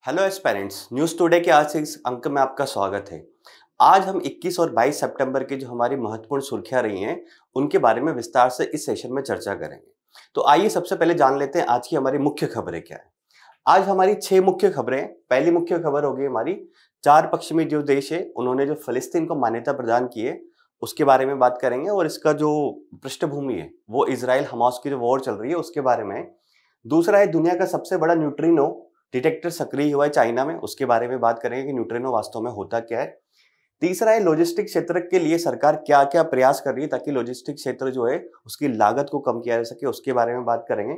Hello aspirants, news today के आज से इस अंक में आपका स्वागत है। आज हम 21 और 22 सितंबर की जो हमारी महत्वपूर्ण सुर्खियां रही हैं, उनके बारे में विस्तार से इस सेशन में चर्चा करेंगे। तो आइए सबसे पहले जान लेते हैं आज की हमारी मुख्य खबरें क्या है। आज हमारी 6 मुख्य खबरें। पहली मुख्य खबर होगी हमारी, 4 पश्चिमी जो देश है उन्होंने जो फिलिस्तीन को मान्यता प्रदान की है उसके बारे में बात करेंगे, और इसका जो पृष्ठभूमि है वो इजराइल हमास की जो वॉर चल रही है उसके बारे में। दूसरा है, दुनिया का सबसे बड़ा न्यूट्रिनो डिटेक्टर सक्रिय हुआ है चाइना में, उसके बारे में बात करेंगे कि न्यूट्रिनो वास्तव में होता क्या है। तीसरा है, लॉजिस्टिक क्षेत्र के लिए सरकार क्या क्या प्रयास कर रही है ताकि लॉजिस्टिक क्षेत्र जो है उसकी लागत को कम किया जा सके, उसके बारे में बात करेंगे।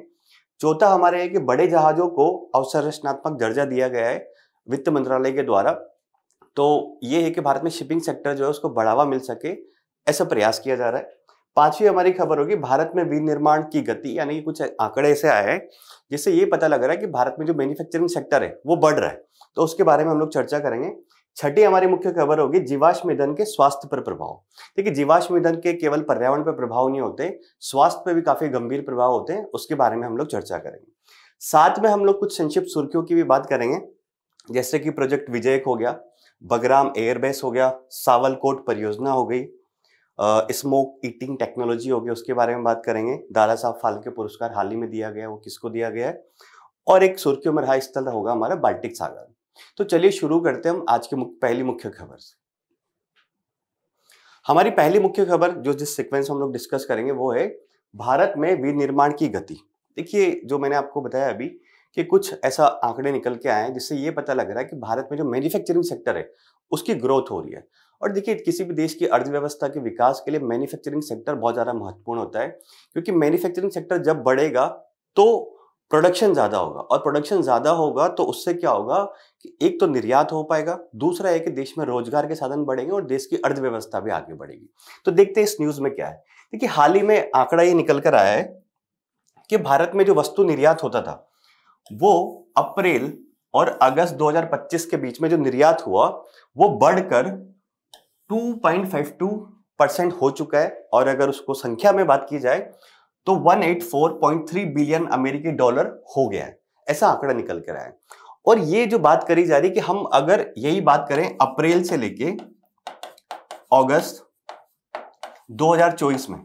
चौथा हमारे है कि बड़े जहाजों को अवसंरचनात्मक दर्जा दिया गया है वित्त मंत्रालय के द्वारा। तो ये है कि भारत में शिपिंग सेक्टर जो है उसको बढ़ावा मिल सके, ऐसा प्रयास किया जा रहा है। पांचवी हमारी खबर होगी, भारत में विनिर्माण की गति, यानी कि कुछ आंकड़े ऐसे आए हैं जिससे ये पता लग रहा है कि भारत में जो मैन्युफैक्चरिंग सेक्टर है वो बढ़ रहा है, तो उसके बारे में हम लोग चर्चा करेंगे। छठी हमारी मुख्य खबर होगी, जीवाश्म ईंधन के स्वास्थ्य पर प्रभाव। देखिए, जीवाश्म ईंधन के केवल पर्यावरण पर प्रभाव नहीं होते, स्वास्थ्य पर भी काफी गंभीर प्रभाव होते हैं, उसके बारे में हम लोग चर्चा करेंगे। साथ में हम लोग कुछ संक्षिप्त सुर्खियों की भी बात करेंगे, जैसे कि प्रोजेक्ट विजयक हो गया, बगराम एयरबेस हो गया, सावलकोट परियोजना हो गई, स्मोक ईटिंग टेक्नोलॉजी होगी, उसके बारे में बात करेंगे। दादा साहब फाल्के पुरस्कार हाल ही में दिया गया, वो किसको दिया गया है, और एक सुर्खियों में रहा स्थल होगा हमारा बाल्टिक सागर। तो चलिए शुरू करते हैं हम आज की पहली मुख्य खबर से। हमारी पहली मुख्य खबर जो जिस सीक्वेंस हम लोग डिस्कस करेंगे वो है भारत में विनिर्माण की गति। देखिए, जो मैंने आपको बताया अभी कि कुछ ऐसा आंकड़े निकल के आए हैं जिससे ये पता लग रहा है कि भारत में जो मैन्युफैक्चरिंग सेक्टर है उसकी ग्रोथ हो रही है। और देखिए, किसी भी देश की अर्थव्यवस्था के विकास के लिए मैन्युफैक्चरिंग सेक्टर बहुत ज्यादा महत्वपूर्ण होता है, क्योंकि मैन्युफैक्चरिंग सेक्टर जब बढ़ेगा तो प्रोडक्शन ज्यादा होगा, और प्रोडक्शन ज्यादा होगा तो उससे क्या होगा कि एक तो निर्यात हो पाएगा, दूसरा है कि देश में रोजगार के साधन बढ़ेंगे और देश की अर्थव्यवस्था भी आगे बढ़ेगी। तो देखते हैं इस न्यूज में क्या है। देखिए, हाल ही में आंकड़ा ये निकल कर आया है कि भारत में जो वस्तु निर्यात होता था वो अप्रैल और अगस्त 2025 के बीच में जो निर्यात हुआ वो बढ़कर 2.52% हो चुका है, और अगर उसको संख्या में बात की जाए तो 184.3 बिलियन अमेरिकी डॉलर हो गया है, ऐसा आंकड़ा निकल कर आया है। और ये जो बात करी जा रही है कि हम अगर यही बात करें अप्रैल से लेके अगस्त 2024 में,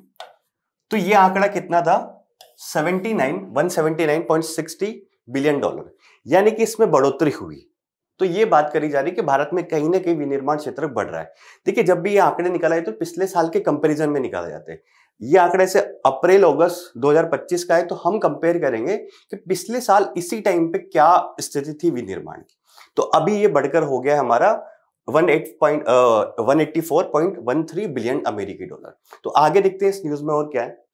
तो ये आंकड़ा कितना था, 179.60 बिलियन डॉलर, यानी कि इसमें बढ़ोतरी हुई। तो ये बात करी जा रही है कि भारत में कहीं ना कहीं विनिर्माण क्षेत्र बढ़ रहा है। देखिए, जब भी ये आंकड़े निकाले तो पिछले साल के कंपैरिजन में निकाले जाते हैं। ये आंकड़े से अप्रैल अगस्त 2025 का है, तो हम कंपेयर करेंगे कि पिछले साल इसी टाइम पे क्या स्थिति थी विनिर्माण की। तो अभी ये बढ़कर हो गया हमारा 184.13 बिलियन अमेरिकी डॉलर। तो आगे देखते हैं इस न्यूज में और क्या है।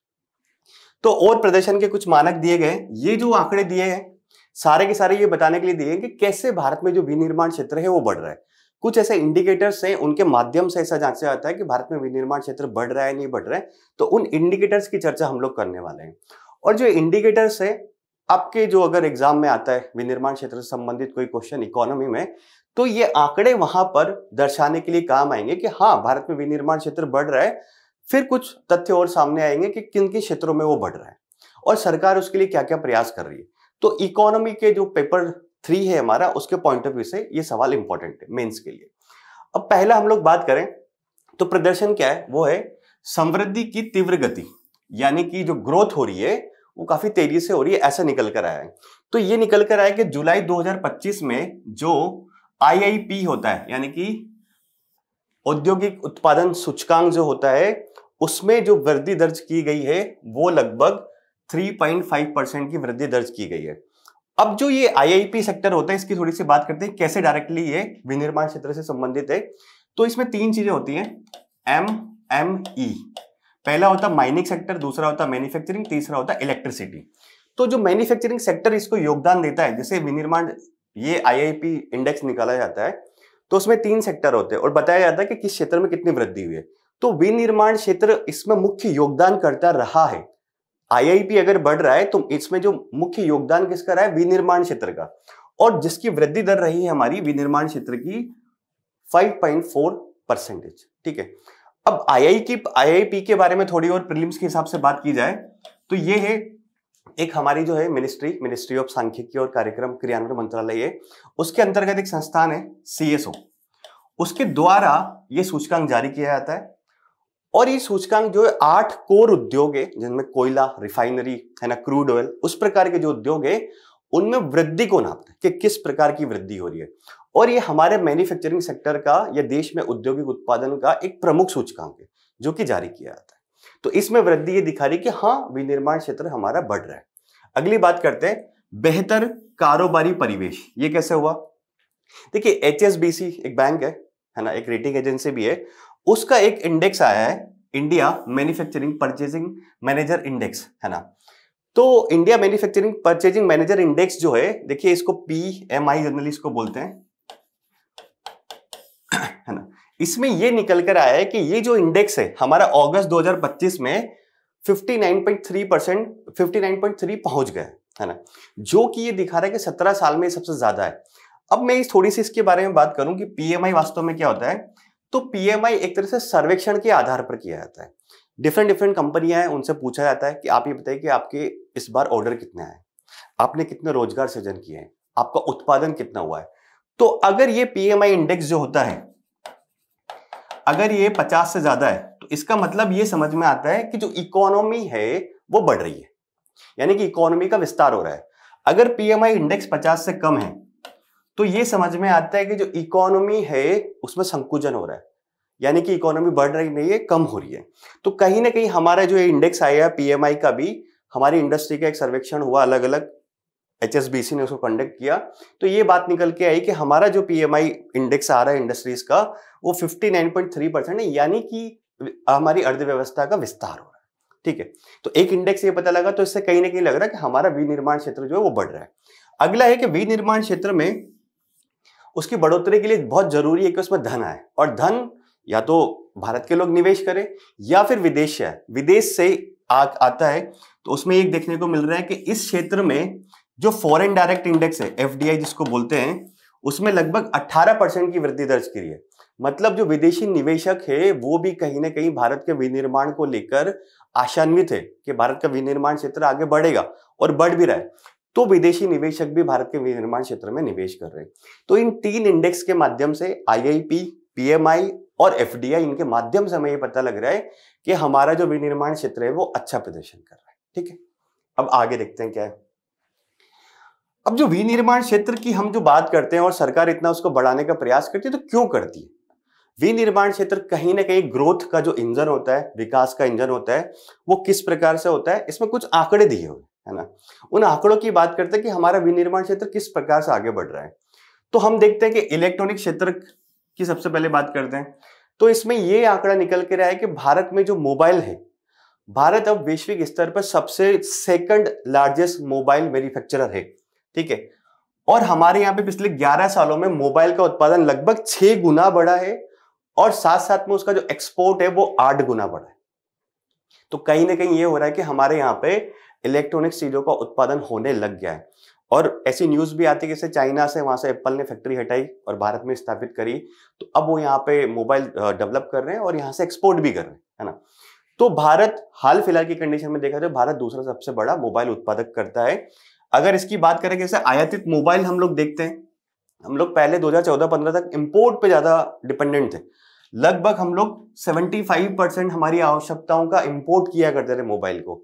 तो और प्रदर्शन के कुछ मानक दिए गए, ये जो आंकड़े दिए हैं सारे के सारे ये बताने के लिए दिए हैं कि कैसे भारत में जो विनिर्माण क्षेत्र है वो बढ़ रहा है। कुछ ऐसे इंडिकेटर्स हैं, उनके माध्यम से ऐसा जांचा जाता है कि भारत में विनिर्माण क्षेत्र बढ़ रहा है नहीं बढ़ रहा है, तो उन इंडिकेटर्स की चर्चा हम लोग करने वाले हैं। और जो इंडिकेटर्स है आपके, जो अगर एग्जाम में आता है विनिर्माण क्षेत्र से संबंधित कोई क्वेश्चन इकोनॉमी में, तो ये आंकड़े वहां पर दर्शाने के लिए काम आएंगे कि हाँ, भारत में विनिर्माण क्षेत्र बढ़ रहा है। फिर कुछ तथ्य और सामने आएंगे कि किन किन क्षेत्रों में वो बढ़ रहा है और सरकार उसके लिए क्या क्या प्रयास कर रही है। तो इकोनॉमी के जो पेपर 3 है हमारा, उसके पॉइंट ऑफ व्यू से ये सवाल इंपॉर्टेंट है मेंस के लिए। अब पहला हम लोग बात करें तो प्रदर्शन क्या है, वो है समृद्धि की तीव्र गति, यानी कि जो ग्रोथ हो रही है वो काफी तेजी से हो रही है, ऐसा निकल कर आया है। तो ये निकल कर आया कि जुलाई 2025 में जो आईआईपी होता है, यानी कि औद्योगिक उत्पादन सूचकांक जो होता है, उसमें जो वृद्धि दर्ज की गई है वो लगभग 3.5% की वृद्धि दर्ज की गई है। अब जो ये आईआईपी सेक्टर होता है, इसकी थोड़ी सी बात करते हैं कैसे डायरेक्टली ये विनिर्माण क्षेत्र से संबंधित है। तो इसमें 3 चीजें होती हैं, एमएमई। पहला होता है माइनिंग सेक्टर, दूसरा होता है मैन्युफैक्चरिंग, तीसरा होता है इलेक्ट्रिसिटी। तो जो मैन्युफैक्चरिंग सेक्टर इसको योगदान देता है, जैसे विनिर्माण, ये आईआईपी इंडेक्स निकाला जाता है, तो उसमें 3 सेक्टर होते हैं और बताया जाता है कि किस क्षेत्र में कितनी वृद्धि हुई है। तो विनिर्माण क्षेत्र इसमें मुख्य योगदान करता रहा है। आईआईपी अगर बढ़ रहा है तो इसमें जो मुख्य योगदान किसका रहा है, विनिर्माण क्षेत्र का, और जिसकी वृद्धि दर रही है हमारी विनिर्माण क्षेत्र की 5.4%। ठीक है। अब आईआईपी के बारे में थोड़ी और प्रीलिम्स के हिसाब से बात की जाए तो ये है एक हमारी जो है मिनिस्ट्री ऑफ सांख्यिकी और कार्यक्रम क्रियान्वयन मंत्रालय है, उसके अंतर्गत एक संस्थान है CSO, उसके द्वारा ये सूचकांक जारी किया जाता है। और ये सूचकांक जो है 8 कोर उद्योग है, जिनमें कोयला, रिफाइनरी है ना, क्रूड ऑयल, उस प्रकार के जो उद्योग है उनमें वृद्धि को नापता है कि किस प्रकार की वृद्धि हो रही है। और ये हमारे मैन्युफैक्चरिंग सेक्टर का या देश में औद्योगिक उत्पादन का एक प्रमुख सूचकांक है जो कि जारी किया जाता है। तो इसमें वृद्धि ये दिखा रही है कि हाँ, विनिर्माण क्षेत्र हमारा बढ़ रहा है। अगली बात करते हैं, बेहतर कारोबारी परिवेश। ये कैसे हुआ? देखिए, HSBC एक बैंक है ना, एक रेटिंग एजेंसी भी है, उसका एक इंडेक्स आया है, India manufacturing purchasing manager index, है ना। तो India manufacturing purchasing manager index जो है, देखिए इसको PMI जनरली इसको बोलते हैं, है ना। इसमें ये निकल कर आया है कि ये जो इंडेक्स है हमारा अगस्त 2025 में 59.3 पहुंच गया है ना, जो कि ये दिखा रहा है कि 17 साल में सबसे ज्यादा है। अब मैं थोड़ी सी इसके बारे में बात करूं कि PMI वास्तव में क्या होता है। तो PMI एक तरह से सर्वेक्षण के आधार पर किया जाता है। डिफरेंट कंपनियां हैं, उनसे पूछा जाता है कि आप ये बताइए कि आपके इस बार ऑर्डर कितने आए, आपने कितने रोजगार सृजन किए हैं, आपका उत्पादन कितना हुआ है। तो अगर ये PMI इंडेक्स जो होता है, अगर ये 50 से ज्यादा है, तो इसका मतलब ये समझ में आता है कि जो इकोनॉमी है वो बढ़ रही है, यानी कि इकोनॉमी का विस्तार हो रहा है। अगर PMI इंडेक्स 50 से कम है तो ये समझ में आता है कि जो इकोनॉमी है उसमें संकुचन हो रहा है, यानी कि इकोनॉमी बढ़ रही नहीं है, कम हो रही है। तो कहीं ना कहीं हमारा जो इंडेक्स आया है PMI का भी, हमारी इंडस्ट्री का एक सर्वेक्षण हुआ, अलग अलग HSBC ने उसको कंडक्ट किया, तो ये बात निकल के आई कि हमारा जो PMI इंडेक्स आ रहा है इंडस्ट्रीज का वो 59.3% है, यानी कि हमारी अर्थव्यवस्था का विस्तार हो रहा है। ठीक है, तो एक इंडेक्स ये पता लगा, तो इससे कहीं ना कहीं लग रहा है कि हमारा विनिर्माण क्षेत्र जो है वो बढ़ रहा है। अगला है कि विनिर्माण क्षेत्र में उसकी बढ़ोतरी के लिए बहुत जरूरी है कि उसमें धन आए, और धन या तो भारत के लोग निवेश करें या फिर विदेश से आता है। तो उसमें एक देखने को मिल रहा है कि इस क्षेत्र में जो फॉरेन डायरेक्ट इंडेक्स है, FDI जिसको बोलते हैं, उसमें लगभग 18% की वृद्धि दर्ज की है। मतलब जो विदेशी निवेशक है वो भी कहीं ना कहीं भारत के विनिर्माण को लेकर आशान्वित है कि भारत का विनिर्माण क्षेत्र आगे बढ़ेगा, और बढ़ भी रहा है। तो विदेशी निवेशक भी भारत के विनिर्माण क्षेत्र में निवेश कर रहे हैं। तो इन 3 इंडेक्स के माध्यम से, IIP, PMI और FDI, इनके माध्यम से हमें ये पता लग रहा है कि हमारा जो विनिर्माण क्षेत्र है वो अच्छा प्रदर्शन कर रहा है। ठीक है, अब आगे देखते हैं क्या है। अब जो विनिर्माण क्षेत्र की हम जो बात करते हैं और सरकार इतना उसको बढ़ाने का प्रयास करती है, तो क्यों करती है? विनिर्माण क्षेत्र कहीं ना कहीं ग्रोथ का जो इंजन होता है, विकास का इंजन होता है, वो किस प्रकार से होता है, इसमें कुछ आंकड़े दिए हुए है ना। उन आंकड़ों की बात करते हैं कि हमारा विनिर्माण क्षेत्र किस प्रकार से आगे बढ़ रहा है। तो हम देखते हैं कि इलेक्ट्रॉनिक क्षेत्र की सबसे पहले बात करते हैं। तो इसमें यह आंकड़ा निकल के रहा है कि भारत में जो मोबाइल है, भारत अब वैश्विक स्तर पर सबसे सेकंड लार्जेस्ट मोबाइल मैन्युफैक्चरर है। ठीक है, और हमारे यहाँ पे पिछले 11 सालों में मोबाइल का उत्पादन लगभग 6 गुना बढ़ा है, और साथ साथ में उसका जो एक्सपोर्ट है वो 8 गुना बढ़ा है। तो कहीं ना कहीं ये हो रहा है कि हमारे यहाँ पे इलेक्ट्रॉनिक्स चीजों का उत्पादन होने लग गया है। और ऐसी न्यूज भी आती है कि जैसे चाइना से, वहां से एप्पल ने फैक्ट्री हटाई और भारत में स्थापित करी, तो अब वो यहाँ पे मोबाइल डेवलप कर रहे हैं और यहाँ से एक्सपोर्ट भी कर रहे हैं, है ना। तो भारत हाल फिलहाल की कंडीशन में देखा जाए, भारत दूसरा सबसे बड़ा मोबाइल उत्पादक करता है। अगर इसकी बात करें जैसे आयातित मोबाइल हम लोग देखते हैं, हम लोग पहले 2014-15 तक इंपोर्ट पे ज्यादा डिपेंडेंट थे। लगभग हम लोग 75% हमारी आवश्यकताओं का इंपोर्ट किया करते थे मोबाइल को।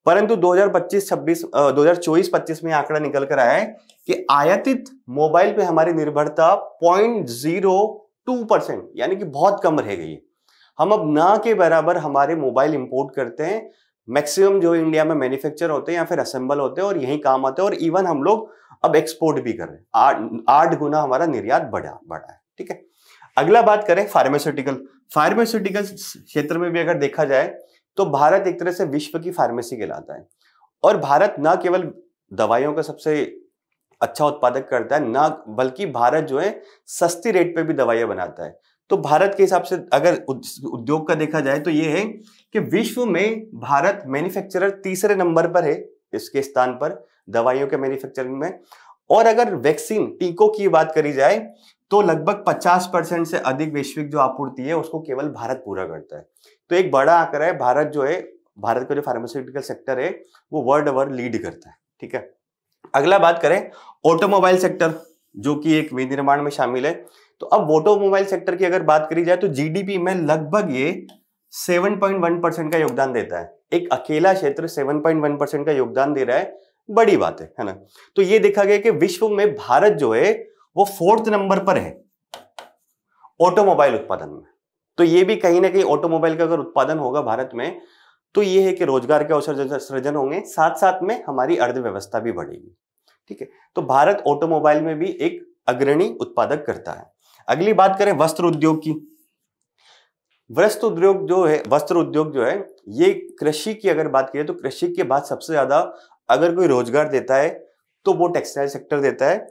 परंतु 2024-25 में आंकड़ा निकल कर आया है कि आयातित मोबाइल पे हमारी निर्भरता 0.02%, यानी कि बहुत कम रह गई है। हम अब ना के बराबर हमारे मोबाइल इंपोर्ट करते हैं। मैक्सिमम जो इंडिया में मैन्युफैक्चर होते हैं या फिर असेंबल होते हैं और यही काम आते हैं, और इवन हम लोग अब एक्सपोर्ट भी कर रहे हैं। 8 गुना हमारा निर्यात बढ़ा है। ठीक है, अगला बात करें फार्मास्यूटिकल क्षेत्र में भी अगर देखा जाए तो भारत एक तरह से विश्व की फार्मेसी कहलाता है। और भारत न केवल दवाइयों का सबसे अच्छा उत्पादक करता है, ना बल्कि भारत जो है सस्ती रेट पे भी दवाइयां बनाता है। तो भारत के हिसाब से अगर उद्योग का देखा जाए तो ये है कि विश्व में भारत मैन्युफैक्चरर तीसरे नंबर पर है, इसके स्थान पर दवाइयों के मैन्युफैक्चरिंग में। और अगर वैक्सीन, टीकों की बात करी जाए तो लगभग 50% से अधिक वैश्विक जो आपूर्ति है उसको केवल भारत पूरा करता है। तो एक बड़ा आंकड़ा है, भारत जो है भारत का जो फार्मास्यूटिकल सेक्टर है वो वर्ल्ड ओवर लीड करता है। ठीक है, अगला बात करें ऑटोमोबाइल सेक्टर, जो कि एक विनिर्माण में शामिल है। तो अब ऑटोमोबाइल सेक्टर की अगर बात करी जाए तो जीडीपी में लगभग ये 7.1% का योगदान देता है। एक अकेला क्षेत्र 7.1% का योगदान दे रहा है, बड़ी बात है ना। तो ये देखा गया कि विश्व में भारत जो है वो 4th नंबर पर है ऑटोमोबाइल उत्पादन में। तो ये भी कहीं ना कहीं ऑटोमोबाइल का अगर उत्पादन होगा भारत में तो ये है कि रोजगार के अवसर सृजन होंगे, साथ साथ में हमारी अर्थव्यवस्था भी बढ़ेगी। ठीक है, तो भारत ऑटोमोबाइल में भी एक अग्रणी उत्पादक करता है। अगली बात करें वस्त्र उद्योग की। वस्त्र उद्योग जो है ये कृषि की अगर बात करें तो कृषि के बाद सबसे ज्यादा अगर कोई रोजगार देता है तो वो टेक्सटाइल सेक्टर देता है।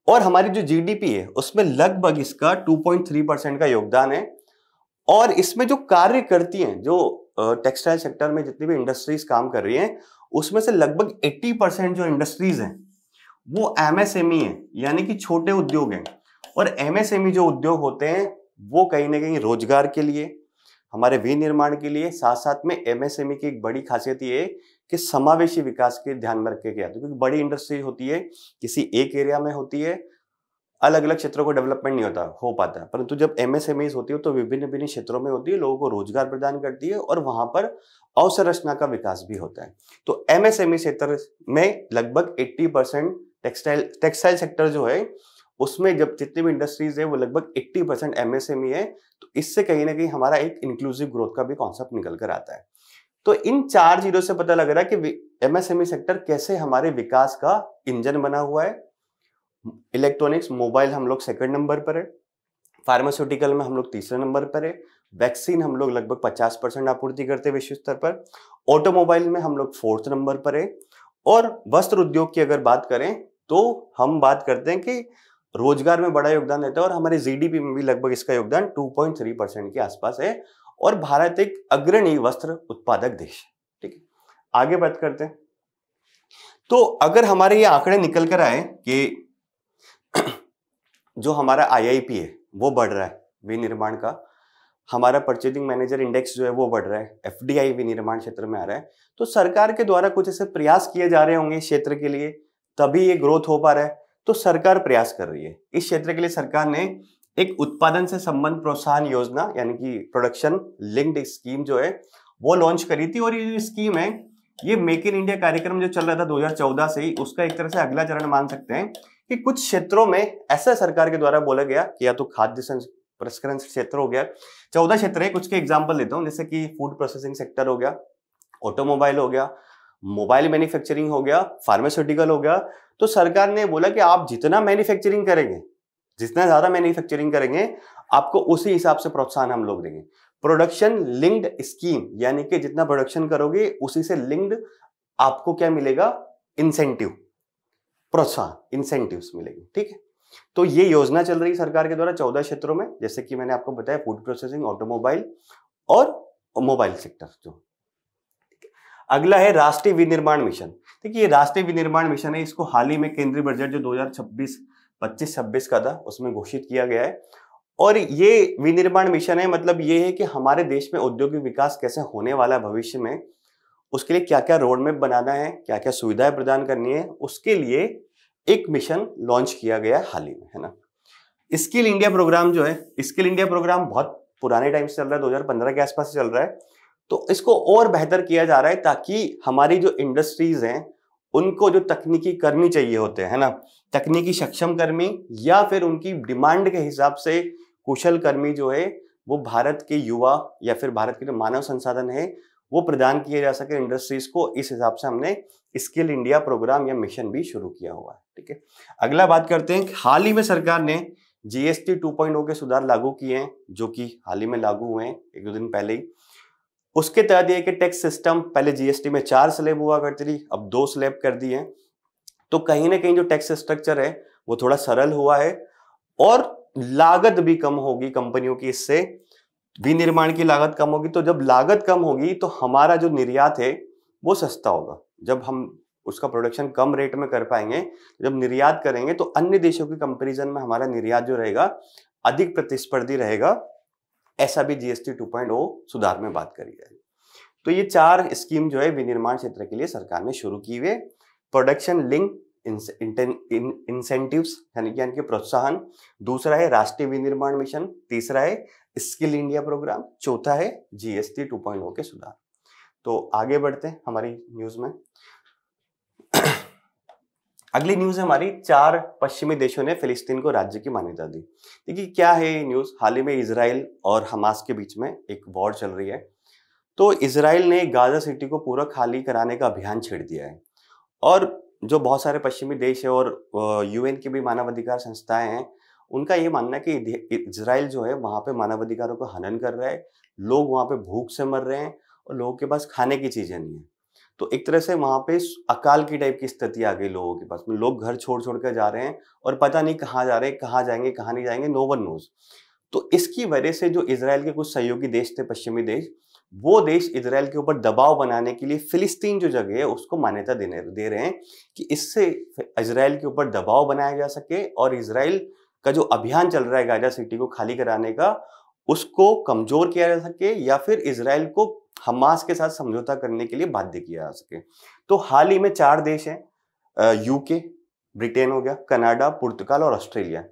और हमारी जो जीडीपी है उसमें लगभग इसका 2.3% का योगदान है। और इसमें जो कार्य करती हैं, जो टेक्सटाइल सेक्टर में जितनी भी इंडस्ट्रीज काम कर रही हैं उसमें से लगभग 80% जो इंडस्ट्रीज हैं वो एमएसएमई है, यानी कि छोटे उद्योग हैं। और एमएसएमई जो उद्योग होते हैं वो कहीं ना कहीं रोजगार के लिए, हमारे विनिर्माण के लिए, साथ साथ में एमएसएमई की एक बड़ी खासियत ये है कि समावेशी विकास के ध्यान में रख के किया, क्योंकि बड़ी इंडस्ट्री होती है किसी एक एरिया में होती है, अलग अलग क्षेत्रों को डेवलपमेंट नहीं हो पाता। परंतु जब एमएसएमईज होती है तो विभिन्न विभिन्न क्षेत्रों में होती है, लोगों को रोजगार प्रदान करती है और वहां पर अवसंरचना का विकास भी होता है। तो एमएसएमई क्षेत्र में लगभग 80% टेक्सटाइल सेक्टर जो है उसमें जब जितनी भी इंडस्ट्रीज है वो लगभग 80% एमएसएमई है। तो इससे कहीं ना कहीं हमारा एक इंक्लूसिव ग्रोथ का भी कॉन्सेप्ट निकल कर आता है। तो इन 4 चीजों से पता लग रहा है कि एमएसएमई सेक्टर कैसे हमारे विकास का इंजन बना हुआ है। इलेक्ट्रॉनिक्स मोबाइल हम लोग 2nd नंबर पर है, फार्मास्यूटिकल में हम लोग 3रे नंबर पर है, वैक्सीन हम लोग लगभग 50% आपूर्ति करते हैं विश्व स्तर पर, ऑटोमोबाइल में हम लोग 4th नंबर पर है। और वस्त्र उद्योग की अगर बात करें तो हम बात करते हैं कि रोजगार में बड़ा योगदान देता है और हमारे जीडीपी में भी लगभग इसका योगदान 2.3% के आसपास है। और भारत एक अग्रणी वस्त्र उत्पादक देश है। ठीक है, आगे बात करते हैं। तो अगर हमारे ये आंकड़े निकल कर आए कि जो हमारा आईआईपी है वो बढ़ रहा है विनिर्माण का, हमारा परचेजिंग मैनेजर इंडेक्स जो है वो बढ़ रहा है, एफडीआई विनिर्माण क्षेत्र में आ रहा है, तो सरकार के द्वारा कुछ ऐसे प्रयास किए जा रहे होंगे इस क्षेत्र के लिए, तभी ये ग्रोथ हो पा रहा है। तो सरकार प्रयास कर रही है। इस क्षेत्र के लिए सरकार ने एक उत्पादन से संबंध प्रोत्साहन योजना यानी कि प्रोडक्शन लिंक्ड स्कीम जो है वो लॉन्च करी थी। और ये जो स्कीम है ये मेक इन इंडिया कार्यक्रम जो चल रहा था 2014 से ही, उसका एक तरह से अगला चरण मान सकते हैं कि कुछ क्षेत्रों में ऐसा सरकार के द्वारा बोला गया कि या तो खाद्य प्रसंस्करण क्षेत्र हो गया, 14 क्षेत्र है, कुछ के एग्जाम्पल लेता हूं, जैसे कि फूड प्रोसेसिंग सेक्टर हो गया, ऑटोमोबाइल हो गया, मोबाइल मैन्युफैक्चरिंग हो गया, फार्मास्यूटिकल हो गया। तो सरकार ने बोला कि आप जितना मैन्युफैक्चरिंग करेंगे, जितना ज्यादा मैन्युफैक्चरिंग करेंगे आपको उसी हिसाब से प्रोत्साहन हम लोग देंगे। प्रोडक्शन लिंक्ड स्कीम, यानी कि जितना प्रोडक्शन करोगे उसी से लिंक्ड आपको क्या मिलेगा, इंसेंटिव, प्रोत्साहन, इंसेंटिव्स मिलेंगे। ठीक है, तो ये योजना चल रही है सरकार के द्वारा 14 क्षेत्रों में, जैसे कि मैंने आपको बताया फूड प्रोसेसिंग, ऑटोमोबाइल और मोबाइल सेक्टर जो। अगला है राष्ट्रीय विनिर्माण मिशन। देखिए, राष्ट्रीय विनिर्माण मिशन है, इसको हाल ही में केंद्रीय बजट जो 2025-26 का था उसमें घोषित किया गया है। और ये विनिर्माण मिशन है, मतलब ये है कि हमारे देश में औद्योगिक विकास कैसे होने वाला है भविष्य में, उसके लिए क्या क्या रोड मैप बनाना है, क्या क्या सुविधाएं प्रदान करनी है, उसके लिए एक मिशन लॉन्च किया गया हाल ही में, है ना। स्किल इंडिया प्रोग्राम जो है, स्किल इंडिया प्रोग्राम बहुत पुराने टाइम से चल रहा है, 2015 के आसपास से चल रहा है। तो इसको और बेहतर किया जा रहा है ताकि हमारी जो इंडस्ट्रीज हैं उनको जो तकनीकी कर्मी चाहिए होते हैं ना, तकनीकी सक्षम कर्मी या फिर उनकी डिमांड के हिसाब से कुशल कर्मी जो है वो भारत के युवा या फिर भारत के जो मानव संसाधन है वो प्रदान किए जा सके इंडस्ट्रीज को। इस हिसाब से हमने स्किल इंडिया प्रोग्राम या मिशन भी शुरू किया हुआ है। ठीक है, अगला बात करते हैं, हाल ही में सरकार ने जीएसटी 2.0 के सुधार लागू किए हैं, जो कि हाल ही में लागू हुए हैं 1-2 दिन पहले ही। उसके तहत ये कि टैक्स सिस्टम, पहले जीएसटी में 4 स्लैब हुआ करती थी, अब 2 स्लैब कर दिए हैं। तो कहीं ना कहीं जो टैक्स स्ट्रक्चर है वो थोड़ा सरल हुआ है और लागत भी कम होगी कंपनियों की, इससे विनिर्माण की लागत कम होगी। तो जब लागत कम होगी तो हमारा जो निर्यात है वो सस्ता होगा। जब हम उसका प्रोडक्शन कम रेट में कर पाएंगे, जब निर्यात करेंगे तो अन्य देशों के कंपैरिजन में हमारा निर्यात जो रहेगा अधिक प्रतिस्पर्धी रहेगा। ऐसा भी जीएसटी 2.0 सुधार में बात करी जाएगी। तो ये 4 स्कीम जो है विनिर्माण क्षेत्र के लिए सरकार ने शुरू की हुई। प्रोडक्शन लिंक इंसेंटिव्स यानी कि प्रोत्साहन, दूसरा है राष्ट्रीय विनिर्माण मिशन, तीसरा है स्किल इंडिया प्रोग्राम, चौथा है जीएसटी 2.0 के सुधार। तो आगे बढ़ते हैं हमारी न्यूज में। अगली न्यूज है हमारी, 4 पश्चिमी देशों ने फिलिस्तीन को राज्य की मान्यता दी। देखिए क्या है ये न्यूज, हाल ही में इजराइल और हमास के बीच में एक वॉर चल रही है। तो इजराइल ने गाजा सिटी को पूरा खाली कराने का अभियान छेड़ दिया है, और जो बहुत सारे पश्चिमी देश है और यूएन की भी मानवाधिकार संस्थाएं हैं, उनका ये मानना है कि इजराइल जो है वहां पे मानवाधिकारों को हनन कर रहा है, लोग वहां पे भूख से मर रहे हैं और लोगों के पास खाने की चीजें नहीं है। तो एक तरह से वहां पे अकाल की टाइप की स्थिति आ गई लोगों के पास में, लोग घर छोड़ छोड़ कर जा रहे हैं और पता नहीं कहाँ जा रहे हैं, कहाँ जाएंगे, कहाँ नहीं जाएंगे, नो वन नोज। तो इसकी वजह से जो इजराइल के कुछ सहयोगी देश थे, पश्चिमी देश, वो देश इजराइल के ऊपर दबाव बनाने के लिए फिलिस्तीन जो जगह है उसको मान्यता दे रहे हैं कि इससे इजराइल के ऊपर दबाव बनाया जा सके और इजराइल का जो अभियान चल रहा है गाजा सिटी को खाली कराने का, उसको कमजोर किया जा सके या फिर इजराइल को हमास के साथ समझौता करने के लिए बाध्य किया जा सके। तो हाल ही में 4 देश हैं, यूके, ब्रिटेन हो गया, कनाडा, पुर्तगाल और ऑस्ट्रेलिया।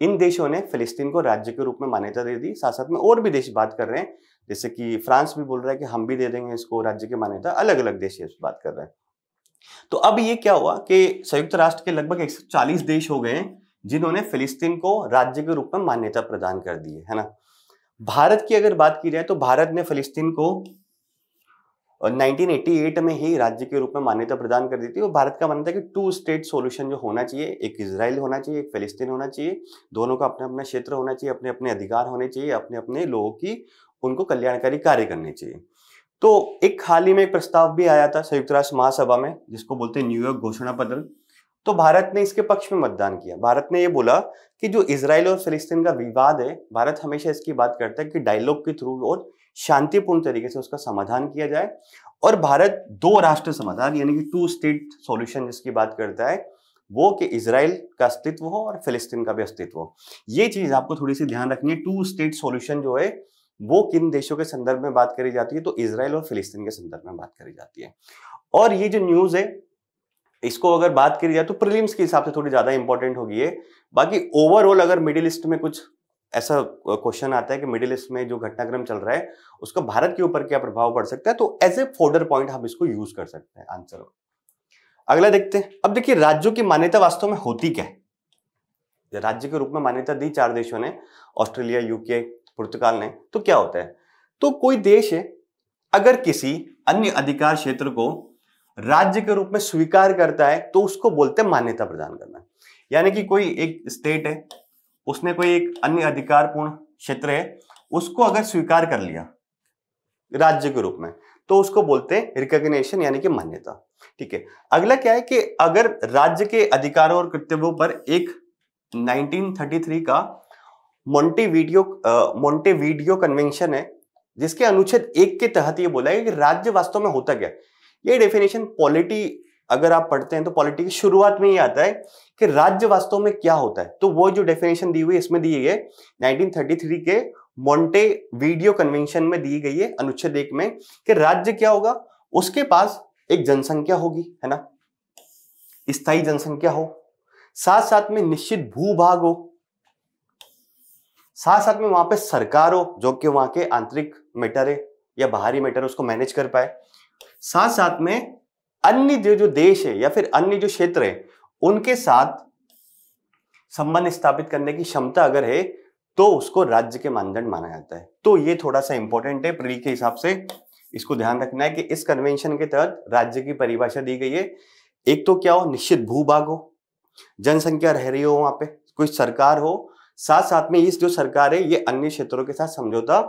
इन देशों ने फिलिस्तीन को राज्य के रूप में मान्यता दे दी। साथ साथ में और भी देश बात कर रहे हैं, जैसे कि फ्रांस भी बोल रहा है कि हम भी दे देंगे इसको राज्य की मान्यता। अलग अलग देश इस बात कर रहे हैं। तो अब ये क्या हुआ कि संयुक्त राष्ट्र के लगभग 140 देश हो गए जिन्होंने फिलिस्तीन को राज्य के रूप में मान्यता प्रदान कर दी है ना। भारत की अगर बात की जाए तो भारत ने फिलिस्तीन को 1988 में ही राज्य के रूप में मान्यता प्रदान कर दी थी। और भारत का मानना है कि 2 स्टेट सॉल्यूशन जो होना चाहिए, एक इजराइल होना चाहिए, एक फिलिस्तीन होना चाहिए, दोनों का अपना अपना क्षेत्र होना चाहिए, अपने अपने अधिकार होने चाहिए, अपने अपने लोगों की उनको कल्याणकारी कार्य करने चाहिए। तो एक हाल ही में एक प्रस्ताव भी आया था संयुक्त राष्ट्र महासभा में, जिसको बोलते हैं न्यूयॉर्क घोषणा पत्र। तो भारत ने इसके पक्ष में मतदान किया। भारत ने ये बोला कि जो इजराइल और फिलिस्तीन का विवाद है, भारत हमेशा इसकी बात करता है कि डायलॉग के थ्रू और शांतिपूर्ण तरीके से उसका समाधान किया जाए। और भारत 2 राष्ट्र समाधान यानी कि 2 स्टेट सॉल्यूशन जिसकी बात करता है, वो कि इजराइल का अस्तित्व हो और फिलिस्तीन का भी अस्तित्व हो। ये चीज आपको थोड़ी सी ध्यान रखनी है। 2 स्टेट सॉल्यूशन जो है वो किन देशों के संदर्भ में बात करी जाती है, तो इजराइल और फिलिस्तीन के संदर्भ में बात करी जाती है। और ये जो न्यूज है इसको अगर बात करी जाए तो प्रीलिम्स के हिसाब से थोड़ी ज्यादा इंपॉर्टेंट होगी है। बाकी ओवरऑल अगर मिडिल ईस्ट में कुछ ऐसा क्वेश्चन आता है कि मिडिल ईस्ट में जो घटनाक्रम चल रहा है उसका भारत के ऊपर क्या प्रभाव पड़ सकता है, तो एज ए फोल्डर पॉइंट हम इसको यूज कर सकते हैं आंसर। अगला देखते हैं। अब देखिए राज्यों की मान्यता वास्तव में होती क्या है। राज्य के रूप में मान्यता दी 4 देशों ने, ऑस्ट्रेलिया, यूके, पुर्तगाल ने। तो क्या होता है, तो कोई देश है अगर किसी अन्य अधिकार क्षेत्र को राज्य के रूप में स्वीकार करता है तो उसको बोलते हैं मान्यता प्रदान करना। यानी कि कोई एक स्टेट है, उसने कोई एक अन्य अधिकारपूर्ण क्षेत्र है, उसको अगर स्वीकार कर लिया राज्य के रूप में तो उसको बोलते हैं रिकॉग्निशन यानी कि मान्यता। ठीक है। अगला क्या है कि अगर राज्य के अधिकारों और कर्तव्यों पर एक 1933 का मोंटेवीडियो कन्वेंशन है, जिसके अनुच्छेद 1 के तहत ये बोला है कि राज्य वास्तव में होता क्या। ये डेफिनेशन पॉलिटी अगर आप पढ़ते हैं तो पॉलिटी की शुरुआत में ही आता है कि राज्य वास्तव में क्या होता है। तो वो जो डेफिनेशन दी हुई है इसमें दी गई है 1933 के मोंटेवीडियो कन्वेंशन में दी गई है अनुच्छेद 1 में कि राज्य क्या होगा, उसके पास एक जनसंख्या होगी, है ना, स्थायी जनसंख्या हो, साथ साथ में निश्चित भूभाग हो, साथ साथ में वहां पे सरकार हो जो कि वहां के आंतरिक मैटर है या बाहरी मैटर उसको मैनेज कर पाए, साथ साथ में अन्य जो देश है या फिर अन्य जो क्षेत्र है उनके साथ संबंध स्थापित करने की क्षमता अगर है तो उसको राज्य के मानदंड माना जाता है। तो ये थोड़ा सा इंपॉर्टेंट है, प्री के हिसाब से इसको ध्यान रखना है कि इस कन्वेंशन के तहत राज्य की परिभाषा दी गई है। एक तो क्या हो, निश्चित भूभाग हो, जनसंख्या रह रही हो वहां पे, कोई सरकार हो, साथ साथ में इस जो सरकार है ये अन्य क्षेत्रों के साथ समझौता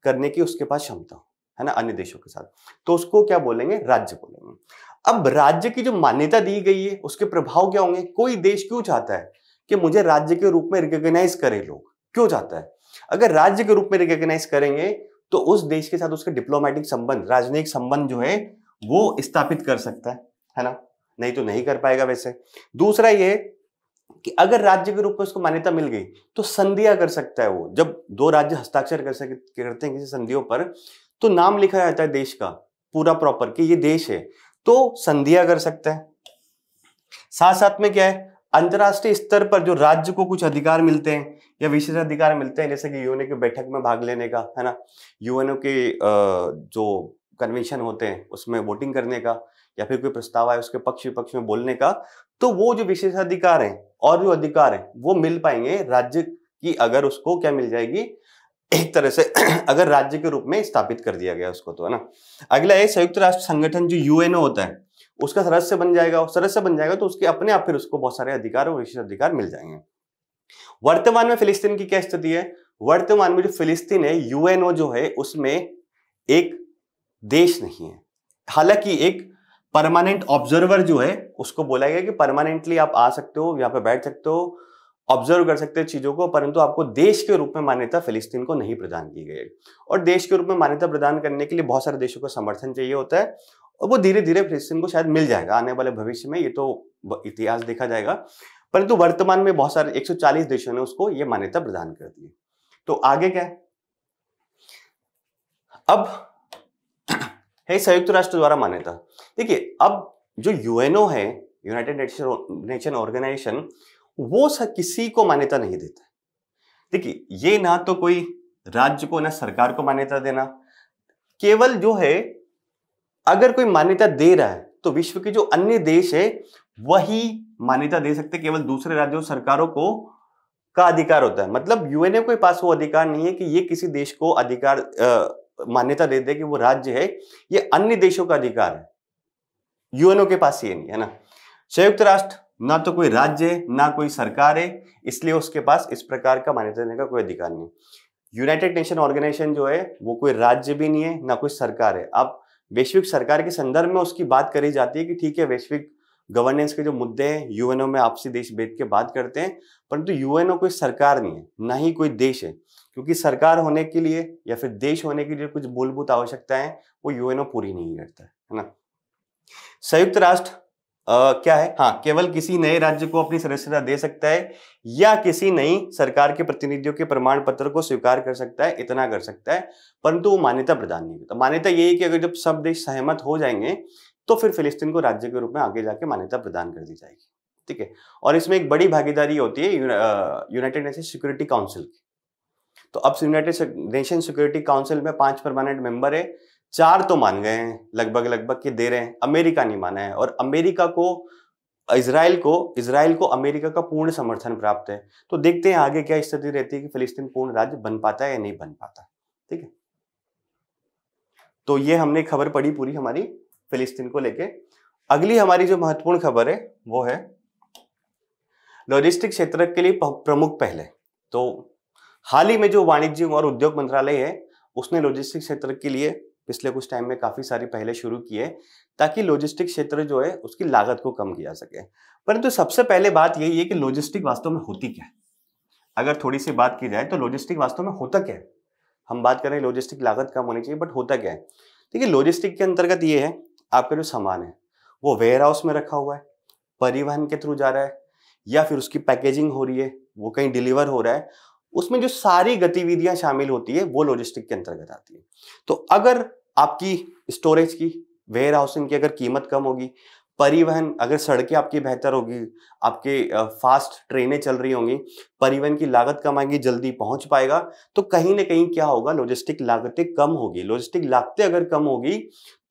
करने की उसके पास क्षमता हो, है ना, अन्य देशों के साथ, तो उसको क्या बोलेंगे, राज्य बोलेंगे। अब राज्य की जो मान्यता दी गई है उसके प्रभाव क्या होंगे। कोई देश क्यों चाहता है कि मुझे राज्य के रूप में रिकॉग्नाइज करे, लोग क्यों चाहता है। अगर राज्य के रूप में रिकॉग्नाइज करेंगे तो उस देश के साथ उसके डिप्लोमेटिक संबंध, राजनयिक संबंध जो है वो स्थापित कर सकता है ना, नहीं तो नहीं कर पाएगा। वैसे दूसरा ये कि अगर राज्य के रूप में उसको मान्यता मिल गई तो संधियां कर सकता है वो। जब 2 राज्य हस्ताक्षर करते हैं किसी संधियों पर तो नाम लिखा जाता है देश का पूरा प्रॉपर कि ये देश है, तो संधियां कर सकता है। साथ साथ में क्या है, अंतरराष्ट्रीय स्तर पर जो राज्य को कुछ अधिकार मिलते हैं या विशेष अधिकार मिलते हैं, जैसे कि यूएनओ की बैठक में भाग लेने का, है ना, यूएनओ के जो कन्वेंशन होते हैं उसमें वोटिंग करने का, या फिर कोई प्रस्ताव आए उसके पक्ष विपक्ष में बोलने का, तो वो जो विशेष अधिकार है और जो अधिकार है वो मिल पाएंगे राज्य की, अगर उसको क्या मिल जाएगी, एक तरह से अगर राज्य के रूप में स्थापित कर दिया गया उसको, तो है ना। अगला है संयुक्त राष्ट्र संगठन जो यूएनओ होता है उसका सदस्य बन जाएगा, सदस्य बन जाएगा तो उसके अपने आप फिर उसको बहुत सारे अधिकार और विशेष अधिकार मिल जाएंगे। वर्तमान में फिलिस्तीन की क्या स्थिति है, वर्तमान में जो फिलिस्तीन है यूएनओ जो है उसमें एक देश नहीं है, हालांकि एक परमानेंट ऑब्जर्वर जो है उसको बोला गया कि परमानेंटली आप आ सकते हो, यहाँ पे बैठ सकते हो, ऑब्जर्व कर सकते हैं चीजों को, परंतु आपको देश के रूप में मान्यता फिलिस्तीन को नहीं प्रदान की गई है। और देश के रूप में मान्यता प्रदान करने के लिए बहुत सारे देशों का समर्थन चाहिए होता है, और वो धीरे धीरे फिलिस्तीन को शायद मिल जाएगा आने वाले भविष्य में, ये तो इतिहास देखा जाएगा, परंतु वर्तमान में बहुत सारे 140 देशों ने उसको ये मान्यता प्रदान कर दी है। तो आगे क्या है, अब है संयुक्त राष्ट्र द्वारा मान्यता। देखिए अब जो यूएनओ है, यूनाइटेड नेशन ऑर्गेनाइजेशन, वो किसी को मान्यता नहीं देता। देखिए ये ना तो कोई राज्य को ना सरकार को मान्यता देना, केवल जो है अगर कोई मान्यता दे रहा है तो विश्व के जो अन्य देश है वही मान्यता दे सकते, केवल दूसरे राज्यों सरकारों को का अधिकार होता है। मतलब यूएनओ के पास वो अधिकार नहीं है कि ये किसी देश को अधिकार मान्यता दे दे कि वो राज्य है, ये अन्य देशों का अधिकार है, यूएनओ के पास ये नहीं है ना। संयुक्त राष्ट्र ना तो कोई राज्य है ना कोई सरकार है, इसलिए उसके पास इस प्रकार का मान्यता देने का कोई अधिकार नहीं। यूनाइटेड नेशन ऑर्गेनाइजेशन जो है वो कोई राज्य भी नहीं है ना कोई सरकार है। अब वैश्विक सरकार के संदर्भ में उसकी बात करी जाती है कि ठीक है वैश्विक गवर्नेंस के जो मुद्दे हैं यूएनओ में आपसी देश भेद के बात करते हैं, परंतु यूएनओ कोई सरकार नहीं है ना ही कोई देश है, क्योंकि सरकार होने के लिए या फिर देश होने के लिए कुछ मूलभूत आवश्यकताएं वो यूएनओ पूरी नहीं करता है ना। संयुक्त राष्ट्र क्या है, हाँ, केवल किसी नए राज्य को अपनी सदस्यता दे सकता है या किसी नई सरकार के प्रतिनिधियों के प्रमाण पत्र को स्वीकार कर सकता है, इतना कर सकता है, परंतु वो मान्यता प्रदान नहीं करता। मान्यता ये है कि अगर जब सब देश सहमत हो जाएंगे तो फिर फिलिस्तीन को राज्य के रूप में आगे जाके मान्यता प्रदान कर दी जाएगी, ठीक है। और इसमें एक बड़ी भागीदारी होती है यूनाइटेड नेशन सिक्योरिटी काउंसिल की। तो अब यूनाइटेड नेशन सिक्योरिटी काउंसिल में 5 परमानेंट मेंबर है, 4 तो मान गए हैं लगभग कि दे रहे हैं, अमेरिका नहीं माना है, और अमेरिका को इजराइल को अमेरिका का पूर्ण समर्थन प्राप्त है। तो देखते हैं आगे क्या स्थिति रहती है कि फिलिस्तीन पूर्ण राज्य बन पाता है या नहीं बन पाता, ठीक है। तो ये हमने खबर पढ़ी पूरी हमारी फिलिस्तीन को लेके। अगली हमारी जो महत्वपूर्ण खबर है वो है लॉजिस्टिक क्षेत्र के लिए प्रमुख पहले। तो हाल ही में जो वाणिज्य और उद्योग मंत्रालय है उसने लॉजिस्टिक क्षेत्र के लिए पिछले कुछ टाइम में काफी सारी पहले शुरू की है ताकि लॉजिस्टिक क्षेत्र जो है उसकी लागत को कम किया सके। परंतु सबसे पहले बात यही है कि लॉजिस्टिक वास्तव में होती क्या है। अगर थोड़ी सी बात की जाए तो लॉजिस्टिक वास्तव में होता क्या है। हम बात कर रहे हैं लॉजिस्टिक लागत कम होनी चाहिए, बट होता क्या है। देखिए लॉजिस्टिक के अंतर्गत ये है आपका जो सामान है वो वेयर हाउस में रखा हुआ है, परिवहन के थ्रू जा रहा है, या फिर उसकी पैकेजिंग हो रही है, वो कहीं डिलीवर हो रहा है, उसमें जो सारी गतिविधियां शामिल होती है वो लॉजिस्टिक के अंतर्गत आती है। तो अगर आपकी स्टोरेज की, वेयर हाउसिंग की अगर कीमत कम होगी, परिवहन अगर सड़कें आपकी बेहतर होगी, आपके फास्ट ट्रेनें चल रही होंगी, परिवहन की लागत कम आएगी, जल्दी पहुंच पाएगा, तो कहीं ना कहीं क्या होगा, लॉजिस्टिक लागतें कम होगी। लॉजिस्टिक लागतें अगर कम होगी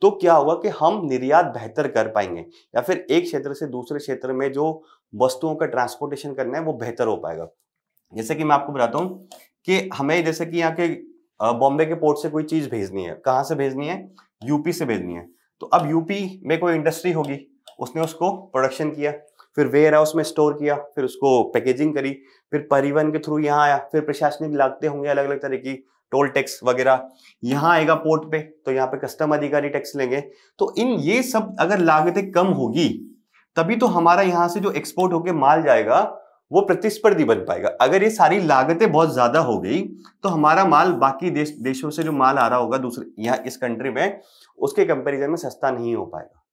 तो क्या होगा कि हम निर्यात बेहतर कर पाएंगे, या फिर एक क्षेत्र से दूसरे क्षेत्र में जो वस्तुओं का ट्रांसपोर्टेशन करना है वो बेहतर हो पाएगा। जैसे कि मैं आपको बताता हूँ कि हमें जैसे कि यहाँ के बॉम्बे के पोर्ट से कोई चीज भेजनी है, कहाँ से भेजनी है, यूपी से भेजनी है। तो अब यूपी में कोई इंडस्ट्री होगी, उसने उसको प्रोडक्शन किया, फिर वेयर हाउस में स्टोर किया, फिर उसको पैकेजिंग करी, फिर परिवहन के थ्रू यहाँ आया, फिर प्रशासनिक लागतें होंगी अलग अलग तरह की, टोल टैक्स वगैरह, यहाँ आएगा पोर्ट पे तो यहाँ पे कस्टम अधिकारी टैक्स लेंगे। तो इन ये सब अगर लागतें कम होगी तभी तो हमारा यहाँ से जो एक्सपोर्ट होके माल जाएगा वो प्रतिस्पर्धी बन पाएगा। अगर ये सारी लागतें बहुत ज्यादा हो गई तो हमारा माल बाकी देशों से जो माल आ रहा होगा दूसरे यहाँ इस कंट्री में, उसके कंपैरिजन में सस्ता नहीं हो पाएगा।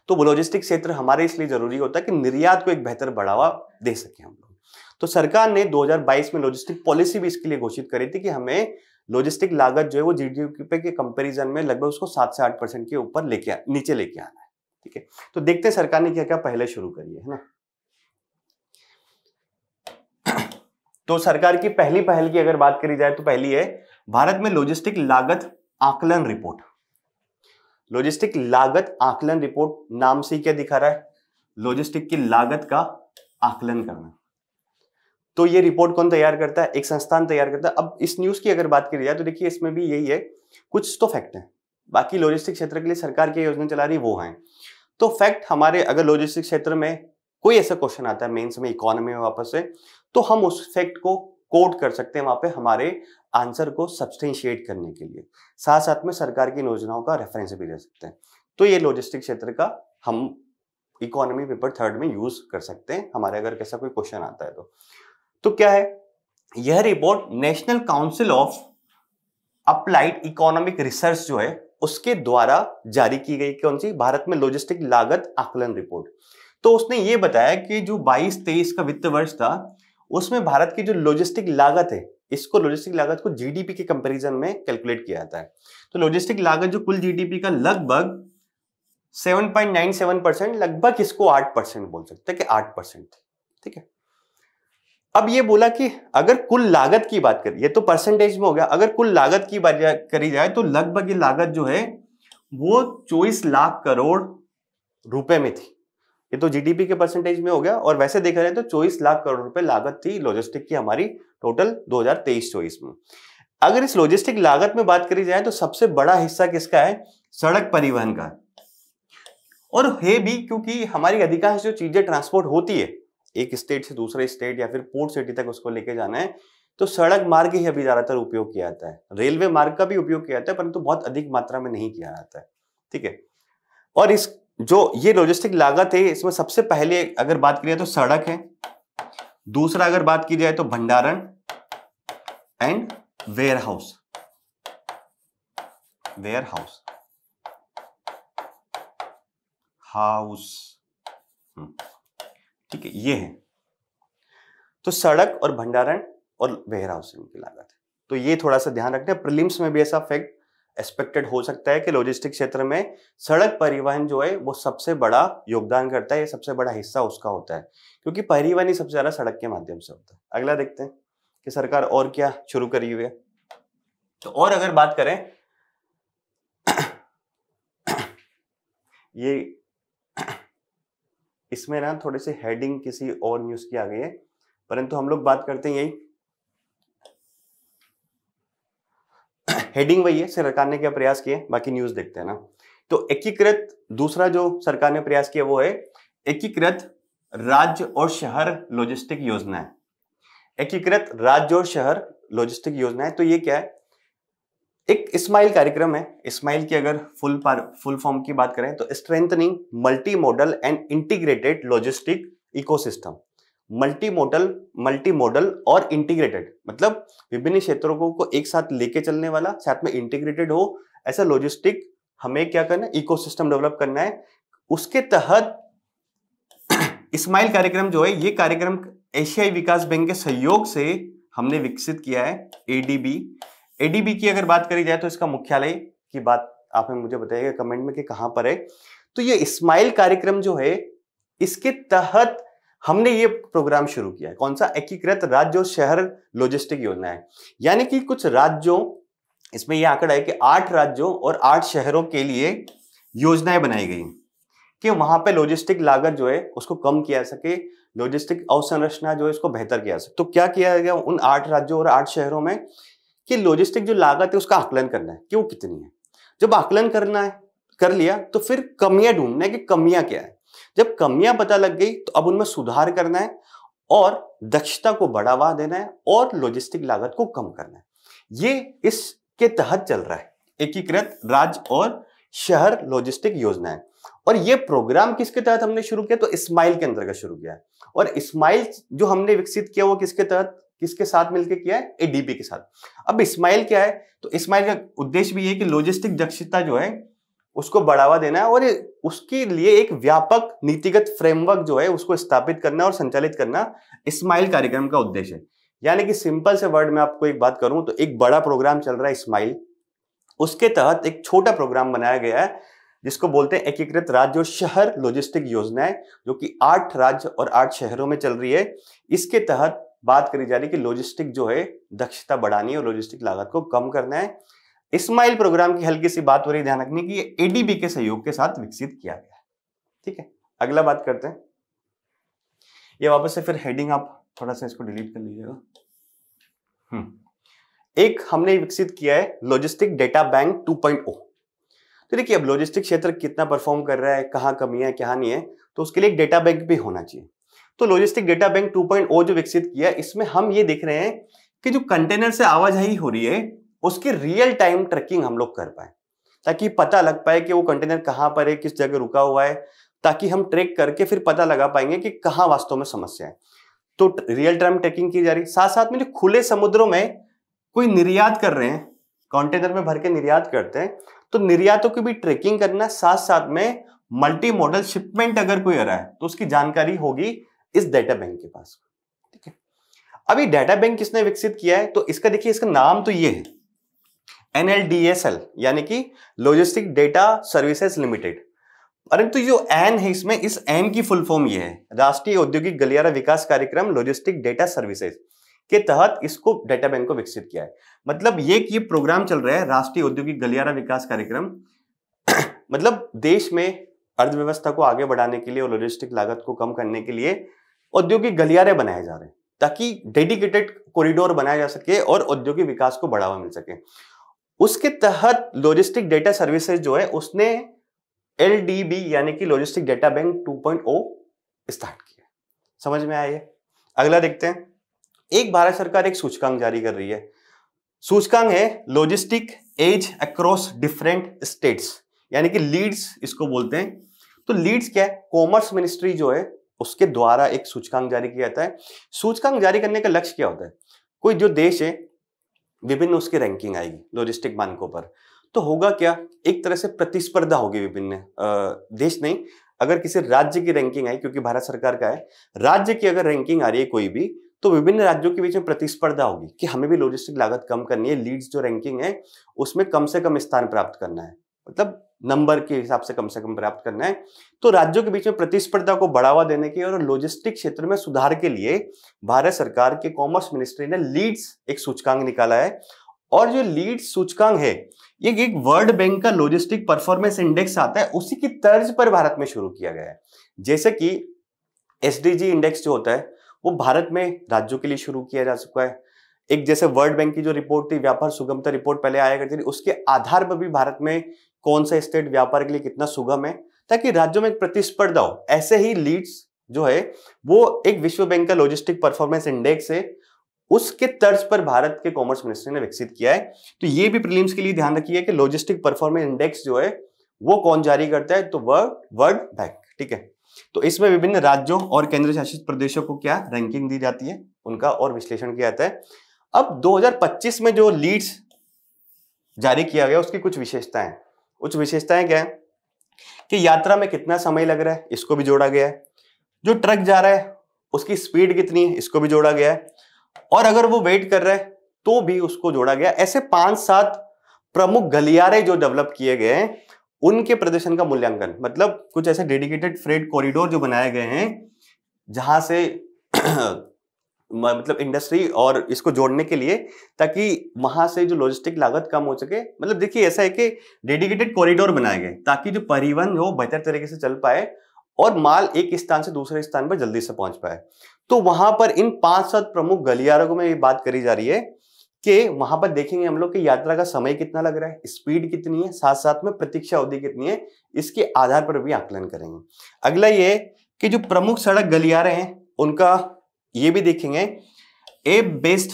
तो वो लॉजिस्टिक क्षेत्र हमारे इसलिए जरूरी होता है कि निर्यात को एक बेहतर बढ़ावा दे सके हम लोग। तो सरकार ने 2022 में लॉजिस्टिक पॉलिसी भी इसके लिए घोषित करी थी कि हमें लॉजिस्टिक लागत जो है वो जीडीपी के कंपैरिजन में लगभग उसको 7 से 8% के ऊपर नीचे लेके आना है। ठीक है, तो देखते हैं सरकार ने क्या क्या पहले शुरू करी है ना। तो सरकार की पहली पहल की अगर बात करी जाए तो पहली है भारत में लॉजिस्टिक लागत आकलन रिपोर्ट। लॉजिस्टिक लागत आकलन रिपोर्ट नाम से क्या दिखा रहा है, लॉजिस्टिक की लागत का आकलन करना। तो ये रिपोर्ट कौन तैयार करता है, एक संस्थान तैयार करता है। अब इस न्यूज की अगर बात करी जाए तो देखिए इसमें भी यही है, कुछ तो फैक्ट है, बाकी लॉजिस्टिक क्षेत्र के लिए सरकार की योजना चला रही वो है। तो फैक्ट हमारे अगर लॉजिस्टिक क्षेत्र में कोई ऐसा क्वेश्चन आता है मेंस में, इकोनॉमी में वापस से, तो हम उस फैक्ट को कोट कर सकते हैं वहां पे हमारे आंसर को सब्सटेंशिएट करने के लिए, साथ साथ में सरकार की योजनाओं का रेफरेंस भी दे सकते हैं। तो ये लॉजिस्टिक क्षेत्र का हम इकोनॉमी पेपर 3 में यूज कर सकते हैं हमारे अगर कैसा कोई क्वेश्चन आता है तो क्या है यह report, national council of applied economic research जो है उसके द्वारा जारी की गई, कौन सी, भारत में लॉजिस्टिक लागत आकलन रिपोर्ट। तो उसने ये बताया कि जो 22-23 का वित्त वर्ष था उसमें भारत की जो लॉजिस्टिक लागत है, इसको लॉजिस्टिक लागत को जीडीपी के कंपैरिजन में कैलकुलेट किया जाता है। तो लॉजिस्टिक लागत जो कुल जीडीपी का लगभग 7.97%, लगभग इसको 8% बोल सकते हैं कि 8%। ठीक है, अब ये बोला कि अगर कुल लागत की बात करें, ये तो परसेंटेज में हो गया, अगर कुल लागत की बात करी जाए तो लगभग ये लागत जो है वो 24 लाख करोड़ रुपए में थी। ये तो जीडीपी के परसेंटेज में हो गया, और वैसे देखा जाए तो 24 लाख करोड़ रुपए लागत थी लॉजिस्टिक की हमारी टोटल 2023-24 में। अगर इस लॉजिस्टिक लागत में बात करी जाए तो सबसे बड़ा हिस्सा किसका है, सड़क परिवहन का, और है भी क्योंकि हमारी अधिकांश जो चीजें ट्रांसपोर्ट होती है एक स्टेट से दूसरे स्टेट या फिर पोर्ट सिटी तक उसको लेके जाना है, तो सड़क मार्ग ही अभी ज्यादातर उपयोग किया जाता है। रेलवे मार्ग का भी उपयोग किया जाता है परंतु बहुत अधिक मात्रा में नहीं किया जाता है। ठीक है, और इस जो ये लॉजिस्टिक लागत है इसमें सबसे पहले अगर बात करें तो सड़क है, दूसरा अगर बात की जाए तो भंडारण एंड वेयर हाउस। ठीक है, ये है तो सड़क और भंडारण और वेयर हाउसिंग की लागत है। तो ये थोड़ा सा ध्यान रखना है, प्रीलिम्स में भी ऐसा फैक्ट एक्सपेक्टेड हो सकता है कि लॉजिस्टिक क्षेत्र में सड़क परिवहन जो है वो सबसे बड़ा योगदान करता है, ये सबसे बड़ा हिस्सा उसका होता है क्योंकि परिवहन ही सबसे ज्यादा सड़क के माध्यम से होता है। अगला देखते हैं कि सरकार और क्या शुरू करी हुई है। तो और अगर बात करें ये इसमें ना थोड़े से हेडिंग किसी और न्यूज की आ गई है, परंतु हम लोग बात करते हैं यही हेडिंग वही है, सरकार ने क्या प्रयास किए, बाकी न्यूज देखते हैं ना। तो एकीकृत, दूसरा जो सरकार ने प्रयास किया वो है एकीकृत राज्य और शहर लॉजिस्टिक योजना है। एकीकृत राज्य और शहर लॉजिस्टिक योजना है, तो ये क्या है, एक स्माइल कार्यक्रम है। स्माइल की अगर फुल फॉर्म की बात करें तो strengthening multi modal and integrated logistic ecosystem. Multi modal और इंटीग्रेटेड मतलब विभिन्न क्षेत्रों को एक साथ लेके चलने वाला, साथ में इंटीग्रेटेड हो, ऐसा लॉजिस्टिक हमें क्या करना है, इकोसिस्टम डेवलप करना है। उसके तहत स्माइल कार्यक्रम जो है, ये कार्यक्रम एशियाई विकास बैंक के सहयोग से हमने विकसित किया है। एडीबी की अगर बात करी जाए तो इसका मुख्यालय की बात आप मुझे बताइएगा कमेंट में कि कहां पर है। तो ये स्माइल कार्यक्रम जो है इसके तहत हमने ये प्रोग्राम शुरू किया है। कौन सा, एकीकृत राज्य और शहर लॉजिस्टिक योजना है। यानी कि कुछ राज्यों, इसमें यह आंकड़ा है कि 8 राज्यों और 8 शहरों के लिए योजनाएं बनाई गई कि वहां पे लॉजिस्टिक लागत जो है उसको कम किया जा सके, लॉजिस्टिक अवसंरचना जो है इसको बेहतर किया जा सके। तो क्या किया गया उन 8 राज्यों और 8 शहरों में कि लॉजिस्टिक जो लागत है उसका आकलन करना है कि वो कितनी है। जब आकलन करना है, कर लिया, तो फिर कमियां ढूंढना है कि कमियां क्या है। जब कमियां पता लग गई तो अब उनमें सुधार करना है और दक्षता को बढ़ावा देना है और लॉजिस्टिक लागत को कम करना है। ये इसके तहत चल रहा है, एकीकृत राज्य और शहर लॉजिस्टिक योजना है। और ये प्रोग्राम किसके तहत हमने शुरू किया, तो स्माइल के अंतर्गत शुरू किया है। और स्माइल जो हमने विकसित किया वो किसके तहत, किसके साथ मिलकर किया है, एडीबी के साथ। अब स्माइल क्या है, तो स्माइल का उद्देश्य भी है कि लॉजिस्टिक दक्षता जो है उसको बढ़ावा देना है और उसके लिए एक व्यापक नीतिगत फ्रेमवर्क जो है उसको स्थापित करना और संचालित करना स्माइल कार्यक्रम का उद्देश्य है। यानी कि सिंपल से वर्ड में आपको एक बात करूं तो एक बड़ा प्रोग्राम चल रहा है स्माइल, उसके तहत एक छोटा प्रोग्राम बनाया गया है जिसको बोलते हैं एकीकृत राज्य और शहर लॉजिस्टिक योजनाएं, जो कि 8 राज्य और 8 शहरों में चल रही है। इसके तहत बात करी जा रही है कि लॉजिस्टिक जो है दक्षता बढ़ानी है और लॉजिस्टिक लागत को कम करना है। स्माइल प्रोग्राम की हल्की सी बात हो रही, ध्यान रखने की, एडीबी के सहयोग के साथ विकसित किया गया है। ठीक है, अगला बात करते हैं। ये वापस से फिर हेडिंग आप थोड़ा सा इसको डिलीट कर लीजिएगा। एक हमने विकसित किया है लॉजिस्टिक डेटा बैंक 2.0। तो देखिए अब लॉजिस्टिक क्षेत्र कितना परफॉर्म कर रहा है, कहां कमी है क्या नहीं है, तो उसके लिए एक डेटा बैंक भी होना चाहिए। तो लॉजिस्टिक डेटा बैंक 2.0 जो विकसित किया, इसमें हम ये देख रहे हैं कि जो कंटेनर से आवाजाही हो रही है उसकी रियल टाइम ट्रैकिंग हम लोग कर पाए, ताकि पता लग पाए कि वो कंटेनर कहां पर है, किस जगह रुका हुआ है, ताकि हम ट्रैक करके फिर पता लगा पाएंगे कि कहां वास्तव में समस्या है। तो रियल टाइम ट्रैकिंग की जा रही। साथ साथ में जो खुले समुद्रों में कोई निर्यात कर रहे हैं, कंटेनर में भर के निर्यात करते हैं, तो निर्यातों की भी ट्रैकिंग करना, साथ साथ में मल्टी मॉडल शिपमेंट अगर कोई आ रहा है तो उसकी जानकारी होगी इस डेटा बैंक के पास। ठीक है, अभी डेटा बैंक किसने विकसित किया है, तो इसका देखिए, इसका नाम तो ये है NLDSL, यानी कि लॉजिस्टिक डेटा सर्विसेज लिमिटेड। परंतु जो एन है इसमें, इस एन की फुल फॉर्म ये है राष्ट्रीय औद्योगिक गलियारा विकास कार्यक्रम लॉजिस्टिक डेटा सर्विसेज के तहत इसको डेटा बैंक को विकसित किया है। मतलब ये प्रोग्राम चल रहा है राष्ट्रीय औद्योगिक गलियारा विकास कार्यक्रम मतलब देश में अर्थव्यवस्था को आगे बढ़ाने के लिए और लॉजिस्टिक लागत को कम करने के लिए औद्योगिक गलियारे बनाए जा रहे हैं, ताकि डेडिकेटेड कॉरिडोर बनाया जा सके और औद्योगिक विकास को बढ़ावा मिल सके। उसके तहत लॉजिस्टिक डेटा सर्विसेज जो है उसने LDB यानी कि लॉजिस्टिक डेटा बैंक 2.0 स्टार्ट किया। समझ में आया? अगला देखते हैं। एक भारत सरकार एक सूचकांक जारी कर रही है। सूचकांक है logistic ease across different states, यानी कि लीड्स इसको बोलते हैं। तो लीड्स क्या है? कॉमर्स मिनिस्ट्री जो है उसके द्वारा एक सूचकांक जारी किया जाता है। सूचकांक जारी करने का लक्ष्य क्या होता है? कोई जो देश है विभिन्न उसकी रैंकिंग आएगी लॉजिस्टिक मानकों पर, तो होगा क्या, एक तरह से प्रतिस्पर्धा होगी विभिन्न देश नहीं, अगर किसी राज्य की रैंकिंग आई, क्योंकि भारत सरकार का है, राज्य की अगर रैंकिंग आ रही है कोई भी, तो विभिन्न राज्यों के बीच में प्रतिस्पर्धा होगी कि हमें भी लॉजिस्टिक लागत कम करनी है, लीड्स जो रैंकिंग है उसमें कम से कम स्थान प्राप्त करना है, मतलब नंबर के हिसाब से कम प्राप्त करना है। तो राज्यों के बीच में प्रतिस्पर्धा को बढ़ावा देने के और लॉजिस्टिक क्षेत्र में सुधार के लिए भारत सरकार के कॉमर्स मिनिस्ट्री ने लीड्स एक सूचकांक निकाला है। और जो लीड्स सूचकांक है ये एक वर्ल्ड बैंक का लॉजिस्टिक परफॉर्मेंस इंडेक्स आता है, उसी की तर्ज पर भारत में शुरू किया गया है। जैसे कि SDG इंडेक्स जो होता है वो भारत में राज्यों के लिए शुरू किया जा चुका है। एक जैसे वर्ल्ड बैंक की जो रिपोर्ट थी, व्यापार सुगमता रिपोर्ट पहले आया करती थी, उसके आधार पर भी भारत में कौन सा स्टेट व्यापार के लिए कितना सुगम है, ताकि राज्यों में एक प्रतिस्पर्धा हो। ऐसे ही लीड्स जो है वो एक विश्व बैंक का लॉजिस्टिक परफॉर्मेंस इंडेक्स है, उसके तर्ज पर भारत के कॉमर्स मिनिस्ट्री ने विकसित किया है। तो ये भी प्रीलिम्स के लिए ध्यान रखिए कि लॉजिस्टिक परफॉर्मेंस इंडेक्स जो है वो कौन जारी करता है, तो वर्ल्ड बैंक। ठीक है, तो इसमें विभिन्न राज्यों और केंद्र शासित प्रदेशों को क्या रैंकिंग दी जाती है, उनका और विश्लेषण किया जाता है। अब 2025 में जो लीड्स जारी किया गया उसकी कुछ विशेषताएं, कुछ विशेषताएं क्या है कि यात्रा में कितना समय लग रहा है, इसको भी जोड़ा गया है। जो ट्रक जा रहा है उसकी स्पीड कितनी है, इसको भी जोड़ा गया है। और अगर वो वेट कर रहा है तो भी उसको जोड़ा गया। ऐसे 5-7 प्रमुख गलियारे जो डेवलप किए गए हैं उनके प्रदर्शन का मूल्यांकन, मतलब कुछ ऐसे डेडिकेटेड फ्रेट कॉरिडोर जो बनाए गए हैं जहां से मतलब इंडस्ट्री और इसको जोड़ने के लिए, ताकि वहां से जो लॉजिस्टिक लागत कम हो सके। मतलब देखिए ऐसा है कि डेडिकेटेड कॉरिडोर बनाए गए ताकि जो परिवहन हो बेहतर तरीके से चल पाए और माल एक स्थान से दूसरे स्थान पर जल्दी से पहुंच पाए। तो वहां पर इन 5-7 प्रमुख गलियारों में ये बात करी जा रही है कि वहां पर देखेंगे हम लोग कि यात्रा का समय कितना लग रहा है, स्पीड कितनी है, साथ साथ में प्रतीक्षा अवधि कितनी है, इसके आधार पर भी आकलन करेंगे। अगला ये कि जो प्रमुख सड़क गलियारे हैं उनका ये भी देखेंगे। ऐप बेस्ड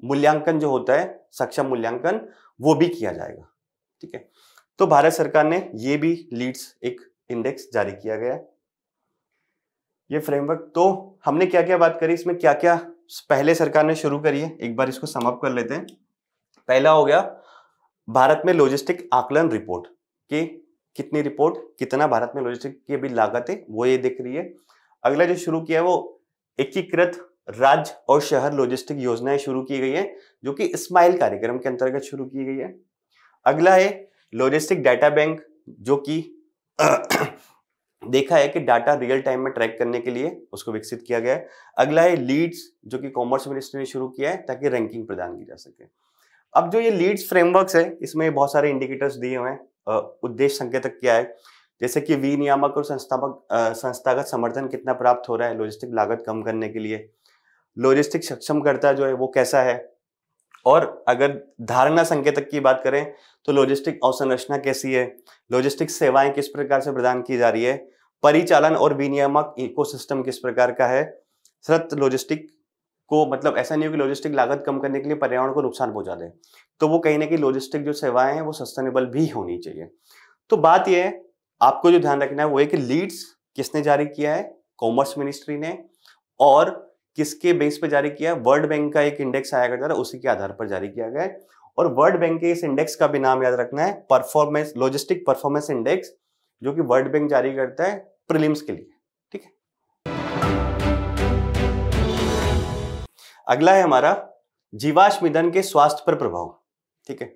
मूल्यांकन जो होता है, सक्षम मूल्यांकन, वो भी किया जाएगा। ठीक है, तो भारत सरकार ने ये भी लीड्स एक इंडेक्स जारी किया गया है। ये फ्रेमवर्क, तो हमने क्या क्या बात करी, इसमें क्या क्या पहले सरकार ने शुरू करी है, एक बार इसको समाप्त कर लेते हैं। पहला हो गया भारत में लॉजिस्टिक आकलन रिपोर्ट कि कितनी रिपोर्ट, कितना भारत में लॉजिस्टिक की अभी लागत है वो ये दिख रही है। अगला जो शुरू किया है वो एकीकृत राज्य और शहर लॉजिस्टिक योजनाएं शुरू की गई है, जो कि स्माइल कार्यक्रम के अंतर्गत शुरू की गई है। अगला है लॉजिस्टिक डाटा बैंक, जो कि देखा है कि डाटा रियल टाइम में ट्रैक करने के लिए उसको विकसित किया गया है। अगला है लीड्स, जो कि कॉमर्स मिनिस्ट्री ने शुरू किया है ताकि रैंकिंग प्रदान की जा सके। अब जो ये लीड्स फ्रेमवर्क्स है, इसमें बहुत सारे इंडिकेटर्स दिए हुए हैं। उद्देश्य संकेतक क्या है, जैसे कि विनियामक और संस्थागत समर्थन कितना प्राप्त हो रहा है लॉजिस्टिक लागत कम करने के लिए, लॉजिस्टिक सक्षमकर्ता जो है वो कैसा है, और अगर धारणा संकेतक की बात करें तो लॉजिस्टिक अवसंरचना कैसी है, लॉजिस्टिक सेवाएं किस प्रकार से प्रदान की जा रही है, परिचालन और विनियामक इकोसिस्टम किस प्रकार का है, सतत लॉजिस्टिक को, मतलब ऐसा नहीं हो कि लॉजिस्टिक लागत कम करने के लिए पर्यावरण को नुकसान पहुंचा दे, तो वो कहीं ना कहीं लॉजिस्टिक जो सेवाएं हैं वो सस्टेनेबल भी होनी चाहिए। तो बात यह है, आपको जो ध्यान रखना है वो है कि लीड्स किसने जारी किया है, कॉमर्स मिनिस्ट्री ने, और किसके बेस पे जारी किया है, वर्ल्ड बैंक का एक इंडेक्स आया करता है, उसी के आधार पर जारी किया गया है। और वर्ल्ड बैंक के इस इंडेक्स का भी नाम याद रखना है, परफॉर्मेंस, लॉजिस्टिक परफॉर्मेंस इंडेक्स, जो कि वर्ल्ड बैंक जारी करता है प्रीलिम्स के लिए। ठीक है, अगला है हमारा जीवाश्म ईंधन के स्वास्थ्य पर प्रभाव। ठीक है,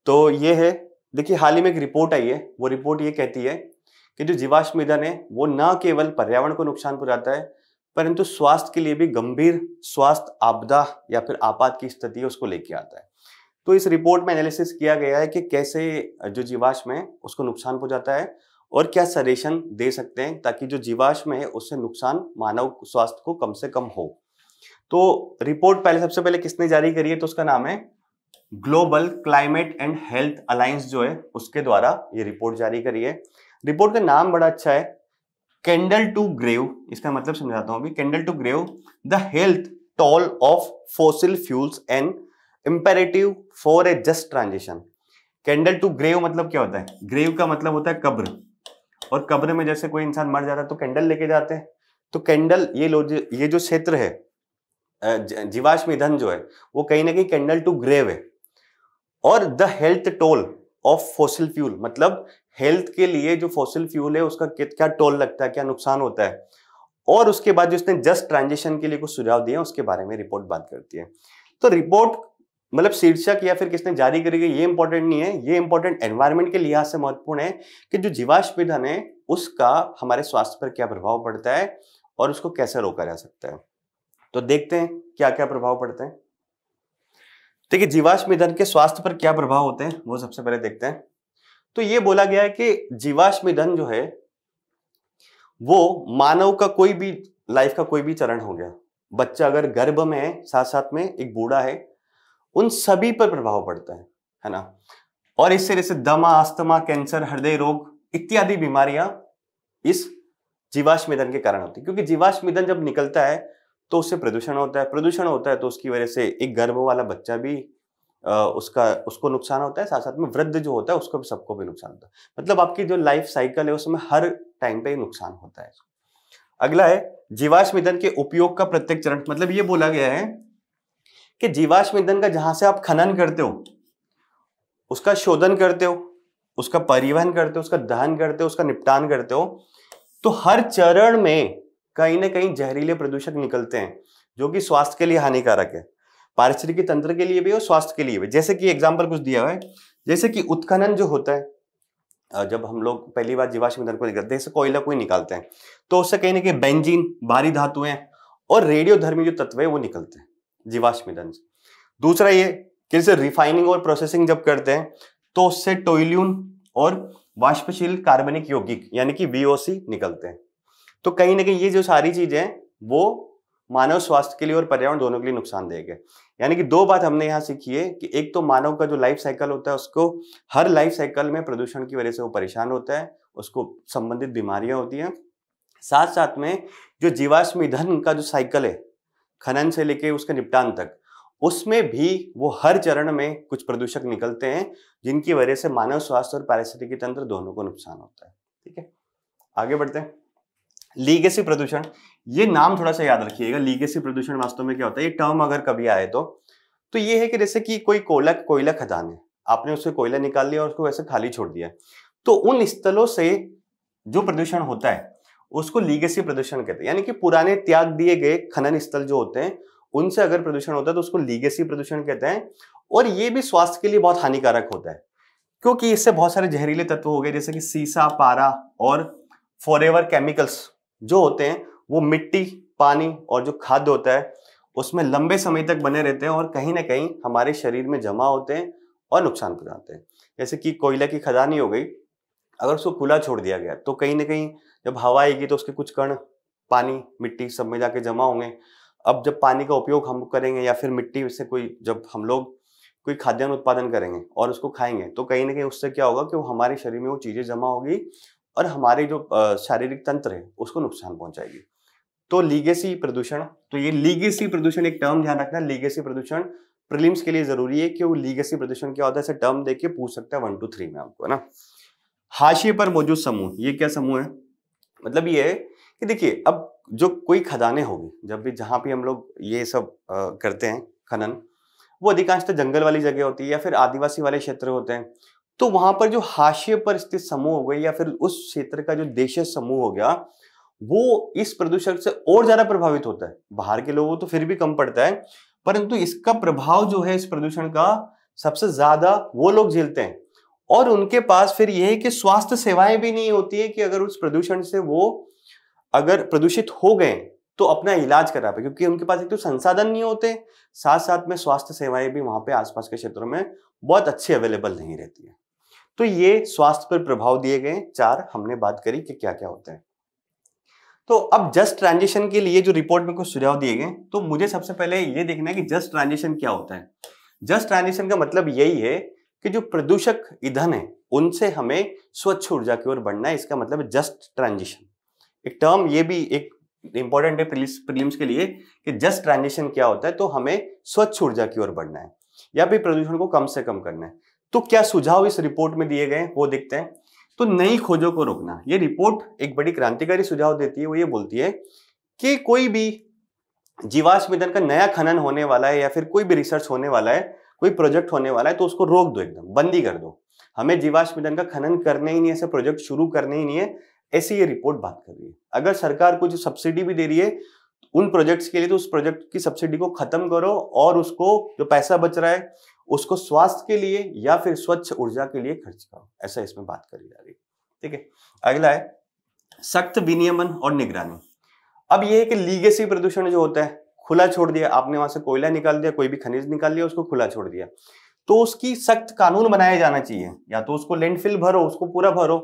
तो ये है, देखिए हाल ही में एक रिपोर्ट आई है, वो रिपोर्ट ये कहती है कि जो जीवाश्म ईंधन है वो न केवल पर्यावरण को नुकसान पहुंचाता है, परंतु स्वास्थ्य के लिए भी गंभीर स्वास्थ्य आपदा या फिर आपात की स्थिति है उसको लेके आता है। तो इस रिपोर्ट में एनालिसिस किया गया है कि कैसे जो जीवाश्म है उसको नुकसान पहुंचाता है और क्या सजेशन दे सकते हैं ताकि जो जीवाश्म है उससे नुकसान मानव स्वास्थ्य को कम से कम हो। तो रिपोर्ट पहले, सबसे पहले किसने जारी करी है, तो उसका नाम है global climate and health alliance, जो है उसके द्वारा ये रिपोर्ट जारी करी है। रिपोर्ट का नाम बड़ा अच्छा है, कैंडल टू ग्रेव। इसका मतलब समझाता हूं अभी। Candle to grave, the health toll of fossil fuels and imperative for a just transition. Candle to grave मतलब क्या होता है, ग्रेव का मतलब होता है कब्र, और कब्र में जैसे कोई इंसान मर जाता है तो कैंडल लेके जाते हैं। तो कैंडल, ये जो क्षेत्र है जीवाश्म ईंधन जो है वो कहीं ना कहीं कैंडल टू ग्रेव है। और the health toll of fossil fuel, मतलब हेल्थ के लिए जो फॉसिल फ्यूल है उसका क्या टोल लगता है, क्या नुकसान होता है, और उसके बाद जो उसने जस्ट ट्रांजिशन के लिए कुछ सुझाव दिए उसके बारे में रिपोर्ट बात करती है। तो रिपोर्ट मतलब शीर्षक या फिर किसने जारी करी गई ये इंपॉर्टेंट नहीं है, ये इंपॉर्टेंट एनवायरमेंट के लिहाज से महत्वपूर्ण है कि जो जीवाश्म ईंधन है उसका हमारे स्वास्थ्य पर क्या प्रभाव पड़ता है और उसको कैसे रोका जा सकता है। तो देखते हैं क्या क्या प्रभाव पड़ते हैं। देखिए जीवाश्म ईंधन के स्वास्थ्य पर क्या प्रभाव होते हैं वो सबसे पहले देखते हैं। तो ये बोला गया है कि जीवाश्म ईंधन जो है वो मानव का कोई भी लाइफ का कोई भी चरण हो गया, बच्चा अगर गर्भ में है, साथ साथ में एक बूढ़ा है, उन सभी पर प्रभाव पड़ता है ना। और इससे जैसे दमा, अस्थमा, कैंसर, हृदय रोग इत्यादि बीमारियां इस जीवाश्म ईंधन के कारण होती है, क्योंकि जीवाश्म ईंधन जब निकलता है तो उससे प्रदूषण होता है, प्रदूषण होता है तो उसकी वजह से एक गर्भ वाला बच्चा भी उसको नुकसान होता है, साथ साथ में वृद्ध जो होता है उसको भी, सबको भी नुकसान होता है। मतलब आपकी जो लाइफ साइकिल है उसमें हर टाइम पे नुकसान होता है। अगला है जीवाश्म ईंधन के उपयोग का प्रत्येक चरण। मतलब ये बोला गया है कि जीवाश्म ईंधन का जहां से आप खनन करते हो, उसका शोधन करते हो, उसका परिवहन करते हो, उसका दहन करते हो, उसका निपटान करते हो, तो हर चरण में कहीं ना कहीं जहरीले प्रदूषक निकलते हैं जो कि स्वास्थ्य के लिए हानिकारक है, पारिस्थितिकी तंत्र के लिए भी और स्वास्थ्य के लिए भी। जैसे कि एग्जाम्पल कुछ दिया हुआ है, जैसे कि उत्खनन जो होता है, जब हम लोग पहली बार जीवाश्म ईंधन को निकालते हैं, जैसे कोयला कोई निकालते हैं, तो उससे कहीं ना कहीं बेंजीन, भारी धातुएं और रेडियोधर्मी जो तत्व है वो निकलते हैं जीवाश्म ईंधन से। दूसरा ये कि जैसे रिफाइनिंग और प्रोसेसिंग जब करते हैं तो उससे टोल्यून और वाष्पशील कार्बनिक यौगिक यानी कि VOC निकलते हैं। तो कहीं ना कहीं ये जो सारी चीजें हैं वो मानव स्वास्थ्य के लिए और पर्यावरण दोनों के लिए नुकसानदायक है। यानी कि दो बात हमने यहाँ सीखी है कि एक तो मानव का जो लाइफ साइकिल होता है उसको हर लाइफ साइकिल में प्रदूषण की वजह से वो परेशान होता है, उसको संबंधित बीमारियां होती हैं। साथ साथ में जो जीवाश्म ईंधन का जो साइकिल है खनन से लेके उसके निपटान तक, उसमें भी वो हर चरण में कुछ प्रदूषक निकलते हैं जिनकी वजह से मानव स्वास्थ्य और पारिस्थितिकी तंत्र दोनों को नुकसान होता है। ठीक है, आगे बढ़ते हैं। लीगेसी प्रदूषण, ये नाम थोड़ा सा याद रखिएगा। लीगेसी प्रदूषण वास्तव में क्या होता है, ये टर्म अगर कभी आए तो ये है कि जैसे कि कोई कोयला खदान है, आपने उससे कोयला निकाल लिया और उसको वैसे खाली छोड़ दिया, तो उन स्थलों से जो प्रदूषण होता है उसको लीगेसी प्रदूषण कहते हैं, यानी कि पुराने त्याग दिए गए खनन स्थल जो होते हैं उनसे अगर प्रदूषण होता है तो उसको लीगेसी प्रदूषण कहते हैं। और ये भी स्वास्थ्य के लिए बहुत हानिकारक होता है, क्योंकि इससे बहुत सारे जहरीले तत्व हो गए जैसे कि सीसा, पारा और फॉरएवर केमिकल्स जो होते हैं वो मिट्टी, पानी और जो खाद्य होता है उसमें लंबे समय तक बने रहते हैं और कहीं ना कहीं हमारे शरीर में जमा होते हैं और नुकसान पहुंचाते हैं। जैसे कि कोयला की खदानी हो गई, अगर उसको खुला छोड़ दिया गया तो कहीं ना कहीं जब हवा आएगी तो उसके कुछ कण पानी, मिट्टी सब में जाके जमा होंगे। अब जब पानी का उपयोग हम करेंगे या फिर मिट्टी से जब हम लोग कोई खाद्यान्न उत्पादन करेंगे और उसको खाएंगे तो कहीं ना कहीं उससे क्या होगा कि वो हमारे शरीर में वो चीजें जमा होगी और हमारे जो शारीरिक तंत्र है उसको नुकसान पहुंचाएगी। तो लीगेसी प्रदूषण, तो ये लीगेसी प्रदूषण एक टर्म ध्यान रखना, लीगेसी प्रदूषण प्रीलिम्स के लिए जरूरी है कि वो लीगेसी प्रदूषण क्या होता है, ऐसे टर्म देके पूछ सकता है 1 2 3 में आपको, है ना। हाशिए पर मौजूद समूह, ये क्या समूह है? मतलब ये है कि देखिए अब जो कोई खदानें होगी, जब भी जहां भी हम लोग ये सब करते हैं खनन, वो अधिकांशतः जंगल वाली जगह होती है या फिर आदिवासी वाले क्षेत्र होते हैं। तो वहां पर जो हाशिए पर स्थित समूह हो गए या फिर उस क्षेत्र का जो देशीय समूह हो गया, वो इस प्रदूषण से और ज्यादा प्रभावित होता है। बाहर के लोगों तो फिर भी कम पड़ता है, परंतु इसका प्रभाव जो है इस प्रदूषण का सबसे ज्यादा वो लोग झेलते हैं। और उनके पास फिर यह है कि स्वास्थ्य सेवाएं भी नहीं होती है कि अगर उस प्रदूषण से वो अगर प्रदूषित हो गए तो अपना इलाज करा पाए, क्योंकि उनके पास एक तो संसाधन नहीं होते, साथ साथ में स्वास्थ्य सेवाएं भी वहां पे आसपास के क्षेत्रों में बहुत अच्छी अवेलेबल नहीं रहती है। तो ये स्वास्थ्य पर प्रभाव दिए गए 4 हमने बात करी कि क्या क्या होता है। तो अब जस्ट ट्रांजिशन के लिए जो रिपोर्ट में कुछ सुझाव दिए गए, तो मुझे सबसे पहले ये देखना है कि जस्ट ट्रांजिशन क्या होता है। जस्ट ट्रांजिशन का मतलब यही है कि जो प्रदूषक ईंधन है उनसे हमें स्वच्छ ऊर्जा की ओर बढ़ना है, इसका मतलब है जस्ट ट्रांजिशन। एक टर्म ये भी एक इंपॉर्टेंट है प्रीलिम्स के लिए कि जस्ट ट्रांजिशन क्या होता है, तो हमें स्वच्छ ऊर्जा की ओर बढ़ना है या फिर प्रदूषण को कम से कम करना है। तो क्या सुझाव इस रिपोर्ट में दिए गए वो देखते हैं। तो नई खोजों को रोकना, ये रिपोर्ट एक बड़ी क्रांतिकारी सुझाव देती है। वो ये बोलती है कि कोई भी जीवाश्म ईंधन का नया खनन होने वाला है या फिर कोई भी रिसर्च होने वाला है, कोई प्रोजेक्ट होने वाला है, तो उसको रोक दो, एकदम बंदी कर दो। हमें जीवाश्म ईंधन का खनन करने ही नहीं है, ऐसे प्रोजेक्ट शुरू करने ही नहीं है, ऐसी ये रिपोर्ट बात कर रही है। अगर सरकार कुछ सब्सिडी भी दे रही है उन प्रोजेक्ट्स के लिए, तो उस प्रोजेक्ट की सब्सिडी को खत्म करो और उसको जो पैसा बच रहा है उसको स्वास्थ्य के लिए या फिर स्वच्छ ऊर्जा के लिए खर्च करो, ऐसा इसमें बात करी जा रही है। ठीक है, अगला है सख्त विनियमन और निगरानी। अब यह है कि लीगेसी प्रदूषण जो होता है खुला छोड़ दिया आपने, वहां से कोयला निकाल दिया, कोई भी खनिज निकाल लिया, उसको खुला छोड़ दिया, तो उसकी सख्त कानून बनाया जाना चाहिए, या तो उसको लैंडफिल भरो, उसको पूरा भरो।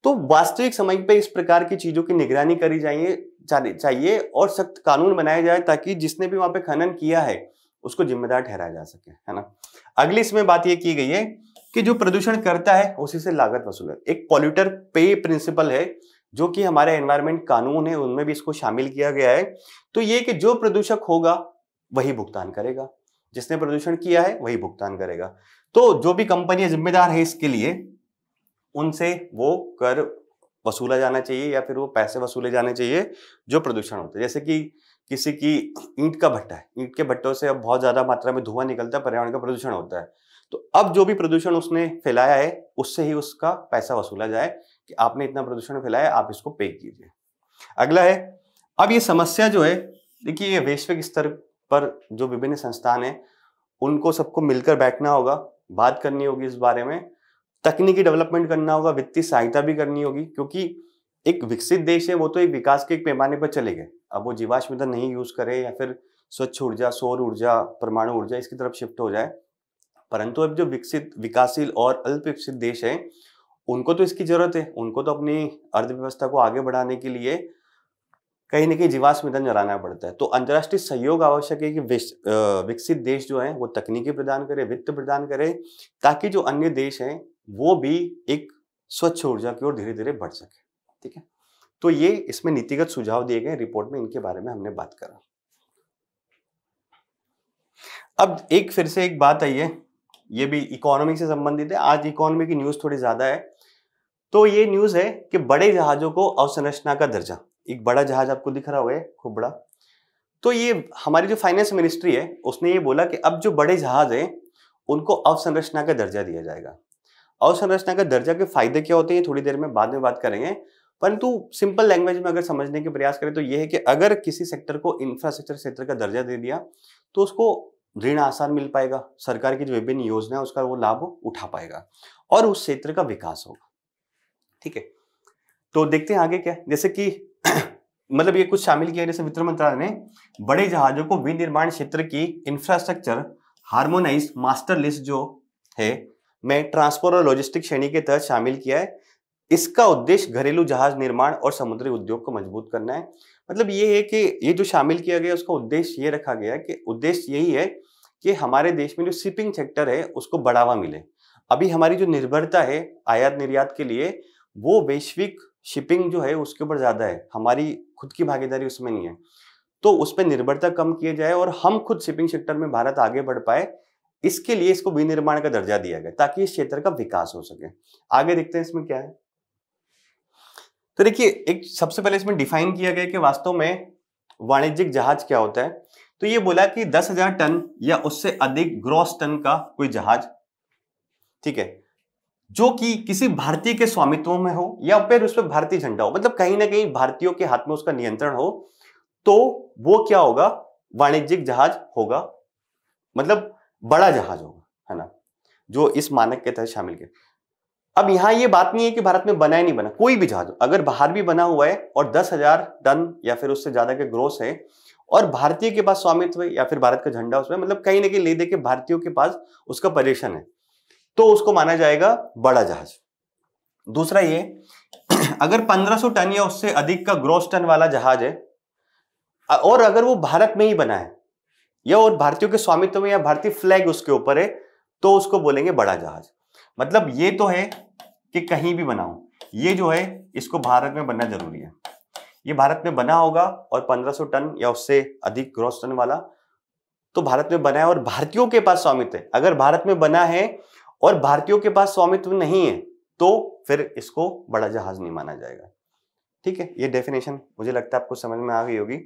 तो वास्तविक समय पे इस प्रकार की चीजों की निगरानी करी चाहिए और सख्त कानून बनाए जाए ताकि जिसने भी वहां पे खनन किया है उसको जिम्मेदार ठहराया जा सके, है ना। अगली इसमें बात यह की गई है कि जो प्रदूषण करता है उसी से लागत वसूले। एक पॉल्यूटर पे प्रिंसिपल है जो कि हमारे एनवायरमेंट कानून है उनमें भी इसको शामिल किया गया है। तो ये कि जो प्रदूषक होगा वही भुगतान करेगा, जिसने प्रदूषण किया है वही भुगतान करेगा। तो जो भी कंपनियां जिम्मेदार है इसके लिए उनसे वो कर वसूला जाना चाहिए या फिर वो पैसे वसूले जाने चाहिए जो प्रदूषण होता है। जैसे कि किसी की ईंट का भट्टा है, ईंट के भट्टों से अब बहुत ज्यादा मात्रा में धुआं निकलता है, पर्यावरण का प्रदूषण होता है, तो अब जो भी प्रदूषण उसने फैलाया है उससे ही उसका पैसा वसूला जाए कि आपने इतना प्रदूषण फैलाया, आप इसको पे कीजिए। अगला है, अब ये समस्या जो है, देखिए ये वैश्विक स्तर पर जो विभिन्न संस्थान है उनको सबको मिलकर बैठना होगा, बात करनी होगी इस बारे में, तकनीकी डेवलपमेंट करना होगा, वित्तीय सहायता भी करनी होगी, क्योंकि एक विकसित देश है वो तो एक विकास के एक पैमाने पर चले गए, अब वो जीवाश्म ईंधन नहीं यूज करे या फिर स्वच्छ ऊर्जा, सौर ऊर्जा, परमाणु ऊर्जा इसकी तरफ शिफ्ट हो जाए, परंतु अब जो विकसित, विकासशील और अल्प विकसित देश है उनको तो इसकी जरूरत है, उनको तो अपनी अर्थव्यवस्था को आगे बढ़ाने के लिए कहीं ना कहीं जीवाश्म ईंधन जलाना पड़ता है। तो अंतर्राष्ट्रीय सहयोग आवश्यक है कि विकसित देश जो है वो तकनीकी प्रदान करे, वित्त प्रदान करे, ताकि जो अन्य देश हैं वो भी एक स्वच्छ ऊर्जा की ओर धीरे धीरे बढ़ सके। ठीक है, तो ये इसमें नीतिगत सुझाव दिए गए रिपोर्ट में, इनके बारे में हमने बात करा। अब एक फिर से एक बात आई है, ये भी इकोनॉमी से संबंधित है, आज इकोनॉमी की न्यूज थोड़ी ज्यादा है। तो ये न्यूज है कि बड़े जहाजों को अवसंरचना का दर्जा, एक बड़ा जहाज आपको दिख रहा होगा खूब बड़ा, तो ये हमारी जो फाइनेंस मिनिस्ट्री है उसने ये बोला कि अब जो बड़े जहाज हैं उनको अवसंरचना का दर्जा दिया जाएगा। अवसंरचना का दर्जा के फायदे क्या होते हैं थोड़ी देर में बाद में बात करेंगे, परंतु सिंपल लैंग्वेज में अगर समझने के प्रयास करें तो यह है कि अगर किसी सेक्टर को इंफ्रास्ट्रक्चर क्षेत्र का दर्जा दे दिया तो उसको ऋण आसान मिल पाएगा, सरकार की जो विभिन्न योजना है उसका वो लाभ उठा पाएगा और उस क्षेत्र का विकास होगा। ठीक है, तो देखते हैं आगे क्या, जैसे कि मतलब ये कुछ शामिल किया, जैसे वित्त मंत्रालय ने बड़े जहाजों को विनिर्माण क्षेत्र की इंफ्रास्ट्रक्चर हार्मोनाइज मास्टर लिस्ट जो है में ट्रांसपोर्ट और लॉजिस्टिक श्रेणी के तहत शामिल किया है। इसका उद्देश्य घरेलू जहाज निर्माण और समुद्री उद्योग को मजबूत करना है। मतलब ये है कि ये जो शामिल किया गया उसका उद्देश्य ये रखा गया कि उद्देश्य यही है कि हमारे देश में जो शिपिंग सेक्टर है उसको बढ़ावा मिले। अभी हमारी जो निर्भरता है आयात निर्यात के लिए वो वैश्विक शिपिंग जो है उसके ऊपर ज्यादा है, हमारी खुद की भागीदारी उसमें नहीं है, तो उस पर निर्भरता कम किए जाए और हम खुद शिपिंग सेक्टर में भारत आगे बढ़ पाए, इसके लिए इसको विनिर्माण का दर्जा दिया गया ताकि इस क्षेत्र का विकास हो सके। आगे देखते हैं इसमें क्या है। तो देखिए एक सबसे पहले इसमें डिफाइन किया गया कि वास्तव में वाणिज्यिक जहाज क्या होता है। तो ये बोला कि 10,000 टन या उससे अधिक ग्रॉस टन का कोई जहाज, ठीक है, जो कि किसी भारतीय के स्वामित्व में हो या फिर उस पर भारतीय झंडा हो, मतलब कहीं ना कहीं भारतीयों के हाथ में उसका नियंत्रण हो, तो वो क्या होगा, वाणिज्यिक जहाज होगा, मतलब बड़ा जहाज होगा, है ना, जो इस मानक के तहत शामिल किया। अब यहां ये बात नहीं है कि भारत में बना है नहीं बना, कोई भी जहाज अगर बाहर भी बना हुआ है और 10,000 टन या फिर उससे ज्यादा के ग्रोस है और भारतीय के पास स्वामित्व है या फिर भारत का झंडा उसमें, मतलब कहीं ना कहीं ले दे के भारतीयों के पास उसका पर्यवेक्षण है, तो उसको माना जाएगा बड़ा जहाज। दूसरा ये, अगर 1500 टन या उससे अधिक का ग्रोस टन वाला जहाज है और अगर वो भारत में ही बना है या और भारतीयों के स्वामित्व में या भारतीय फ्लैग उसके ऊपर है, तो उसको बोलेंगे बड़ा जहाज। मतलब ये तो है कि कहीं भी बना हो, ये जो है इसको भारत में बनना जरूरी है, ये भारत में बना होगा और 1500 टन या उससे अधिक ग्रॉस टन वाला तो भारत में बना है और भारतीयों के पास स्वामित्व है। अगर भारत में बना है और भारतीयों के पास स्वामित्व नहीं है तो फिर इसको बड़ा जहाज नहीं माना जाएगा। ठीक है, ये डेफिनेशन मुझे लगता है आपको समझ में आ गई होगी।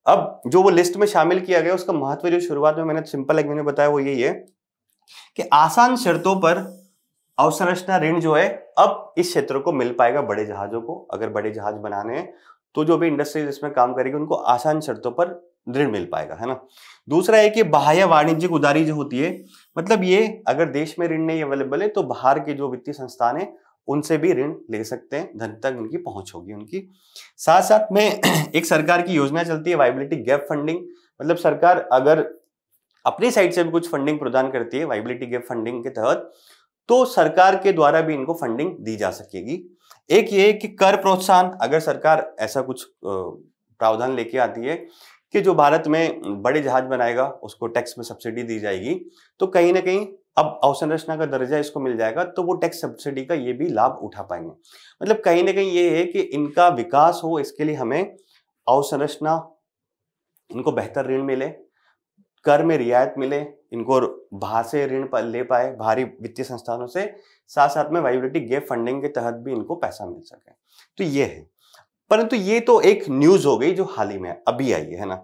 अब जो वो लिस्ट में शामिल किया गया उसका महत्व जो शुरुआत में मैंने सिंपल मैंने बताया वो यही है कि आसान शर्तों पर अवसंरचना ऋण जो है अब इस क्षेत्र को मिल पाएगा, बड़े जहाजों को अगर बड़े जहाज बनाने हैं तो जो भी इंडस्ट्रीज इसमें काम करेगी उनको आसान शर्तों पर ऋण मिल पाएगा, है ना। दूसरा है कि बाह्य वाणिज्यिक उदारी जो होती है, मतलब ये अगर देश में ऋण नहीं अवेलेबल है तो बाहर के जो वित्तीय संस्थान है उनसे भी ऋण ले सकते हैं, धन तक उनकी पहुंच होगी उनकी। साथ साथ में एक सरकार की योजना चलती है वाइबिलिटी गैप फंडिंग, मतलब सरकार अगर अपनी साइड से भी कुछ फंडिंग प्रदान करती है वाइबिलिटी गैप फंडिंग के तहत, तो सरकार के द्वारा भी इनको फंडिंग दी जा सकेगी। एक ये कि कर प्रोत्साहन, अगर सरकार ऐसा कुछ प्रावधान लेके आती है कि जो भारत में बड़े जहाज बनाएगा उसको टैक्स में सब्सिडी दी जाएगी, तो कहीं ना कहीं अब अवसंरचना का दर्जा इसको मिल जाएगा तो वो टैक्स सब्सिडी का ये भी लाभ उठा पाएंगे। मतलब कहीं ना कहीं ये है कि इनका विकास हो, इसके लिए हमें अवसंरचना, इनको बेहतर ऋण मिले, कर में रियायत मिले, इनको बाहर से ऋण ले पाए बाहरी वित्तीय संस्थानों से, साथ साथ में वाइबिलिटी गैप फंडिंग के तहत भी इनको पैसा मिल सके। तो ये है, परंतु ये तो एक न्यूज हो गई जो हाल ही में अभी आई है ना।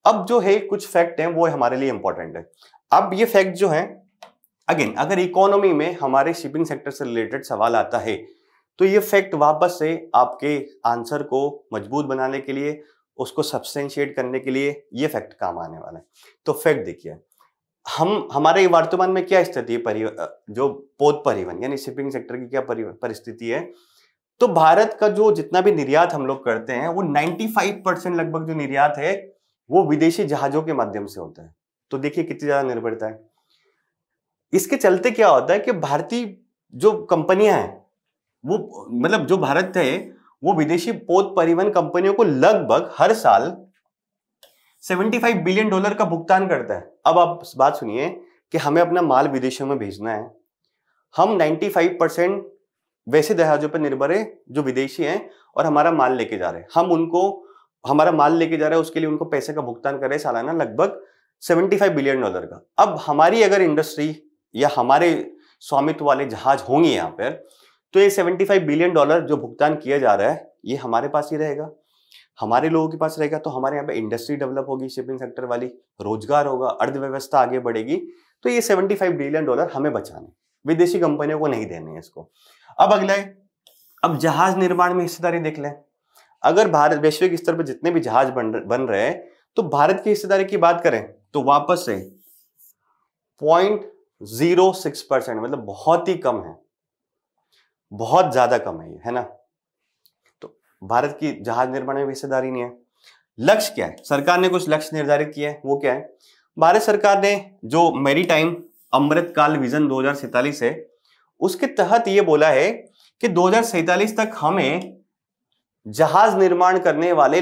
अब जो है कुछ फैक्ट हैं वो हमारे लिए इंपॉर्टेंट है। अब ये फैक्ट जो है, अगेन अगर इकोनॉमी में हमारे शिपिंग सेक्टर से रिलेटेड सवाल आता है तो ये फैक्ट वापस से आपके आंसर को मजबूत बनाने के लिए, उसको सब्सटेंशिएट करने के लिए ये फैक्ट काम आने वाला है। तो फैक्ट देखिए, हमारे वर्तमान में क्या स्थिति है, जो पोत परिवहन यानी शिपिंग सेक्टर की क्या परिस्थिति है, तो भारत का जो जितना भी निर्यात हम लोग करते हैं वो 95% लगभग जो निर्यात है वो विदेशी जहाजों के माध्यम से होता है। तो देखिए कितनी ज्यादा निर्भरता है। इसके चलते क्या होता है कि भारतीय जो कंपनियां हैं वो, मतलब जो भारत है वो विदेशी पोत परिवहन कंपनियों को लगभग हर साल $75 बिलियन का भुगतान करता है। अब आप बात सुनिए कि हमें अपना माल विदेशों में भेजना है, हम 95% वैसे जहाजों पर निर्भर है जो विदेशी हैं और हमारा माल लेके जा रहे हैं, हम उनको हमारा माल लेके जा रहे हैं, उसके लिए उनको पैसे का भुगतान कर रहे हैं सालाना लगभग $75 बिलियन का। अब हमारी अगर इंडस्ट्री या हमारे स्वामित्व वाले जहाज होंगे यहाँ पर, तो ये $75 बिलियन जो भुगतान किया जा रहा है ये हमारे पास ही रहेगा, हमारे लोगों के पास रहेगा, तो हमारे यहाँ पे इंडस्ट्री डेवलप होगी, शिपिंग सेक्टर वाली, रोजगार होगा, अर्थव्यवस्था आगे बढ़ेगी। तो ये $75 बिलियन हमें बचाने, विदेशी कंपनियों को नहीं देने हैं इसको। अब अगला है, अब जहाज निर्माण में हिस्सेदारी देख लें। अगर भारत वैश्विक स्तर पर जितने भी जहाज बन रहे हैं तो भारत की हिस्सेदारी की बात करें तो वापस से 0.06%, मतलब बहुत ही कम है, बहुत ज्यादा कम है ये, है ना। तो भारत की जहाज निर्माण में हिस्सेदारी नहीं है। लक्ष्य क्या है, सरकार ने कुछ लक्ष्य निर्धारित किए हैं, वो क्या है, भारत सरकार ने जो मैरीटाइम अमृतकाल विजन 2047 है उसके तहत ये बोला है कि 2047 तक हमें जहाज निर्माण करने वाले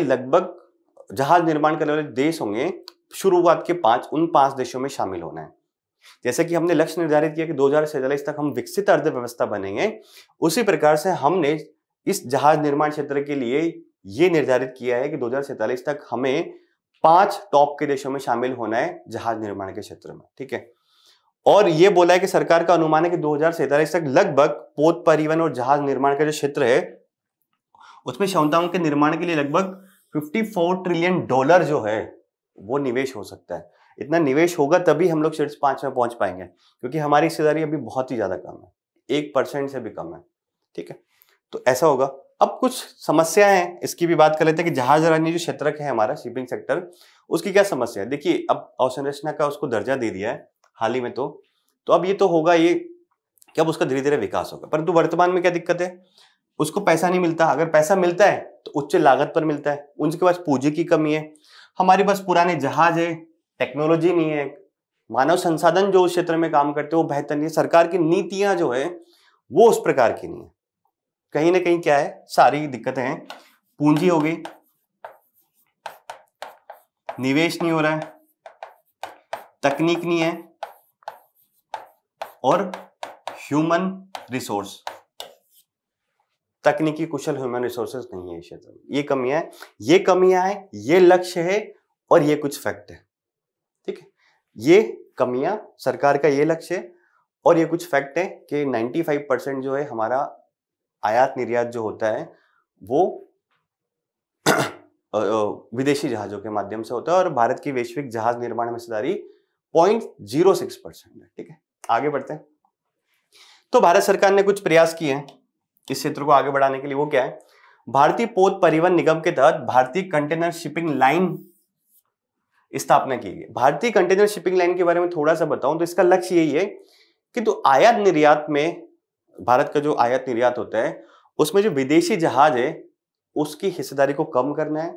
देश होंगे, शुरुआत के उन 5 देशों में शामिल होना है। जैसे कि हमने लक्ष्य निर्धारित किया कि 2047 तक हम विकसित अर्थव्यवस्था बनेंगे, उसी प्रकार से हमने इस जहाज निर्माण क्षेत्र के लिए यह निर्धारित किया है कि 2047 तक हमें 5 टॉप के देशों में शामिल होना है जहाज निर्माण के क्षेत्र में, ठीक है। और यह बोला है कि सरकार का अनुमान है कि 2047 तक लगभग पोत परिवहन और जहाज निर्माण का जो क्षेत्र है उसमें क्षमताओं के निर्माण के लिए लगभग $54 ट्रिलियन जो है वो निवेश हो सकता है। इतना निवेश होगा तभी हम लोग शीर्ष 5 में पहुंच पाएंगे, क्योंकि हमारी हिस्सेदारी अभी बहुत ही ज्यादा कम है, 1% से भी कम है, ठीक है। तो ऐसा होगा। अब कुछ समस्याएं हैं, इसकी भी बात कर लेते हैं कि जहाजरानी जो क्षेत्र है हमारा शिपिंग सेक्टर, उसकी क्या समस्या है। देखिए, अब अवसंरचना का उसको दर्जा दे दिया है हाल ही में, तो अब ये तो होगा ये कि अब उसका धीरे धीरे विकास होगा, परंतु वर्तमान में क्या दिक्कत है, उसको पैसा नहीं मिलता। अगर पैसा मिलता है तो उच्च लागत पर मिलता है, उनके पास पूंजी की कमी है, हमारे पास पुराने जहाज है, टेक्नोलॉजी नहीं है, मानव संसाधन जो उस क्षेत्र में काम करते हैं वो बेहतर नहीं है, सरकार की नीतियां जो है वो उस प्रकार की नहीं है। कहीं ना कहीं क्या है, सारी दिक्कतें हैं, पूंजी हो गई, निवेश नहीं हो रहा है, तकनीक नहीं है, और ह्यूमन रिसोर्स, तकनीकी कुशल ह्यूमन रिसोर्सेज नहीं है इस क्षेत्र में। ये कमियां हैं, ये लक्ष्य है और ये कुछ फैक्ट है, ठीक है। ये कमियां, सरकार का ये लक्ष्य है और ये कुछ फैक्ट है कि 95% जो है हमारा आयात निर्यात जो होता है वो विदेशी जहाजों के माध्यम से होता है, और भारत की वैश्विक जहाज निर्माण में हिस्सेदारी 0.06% है, ठीक है। आगे बढ़ते हैं। तो भारत सरकार ने कुछ प्रयास किए हैं इस क्षेत्र को आगे बढ़ाने के लिए। वो क्या है, भारतीय पोत परिवहन निगम के तहत भारतीय कंटेनर शिपिंग लाइन स्थापना की गई। भारतीय कंटेनर शिपिंग लाइन के बारे में थोड़ा सा बताऊं तो इसका लक्ष्य यही है कि तो आयात निर्यात में, भारत का जो आयात निर्यात होता है उसमें जो विदेशी जहाज है उसकी हिस्सेदारी को कम करना है,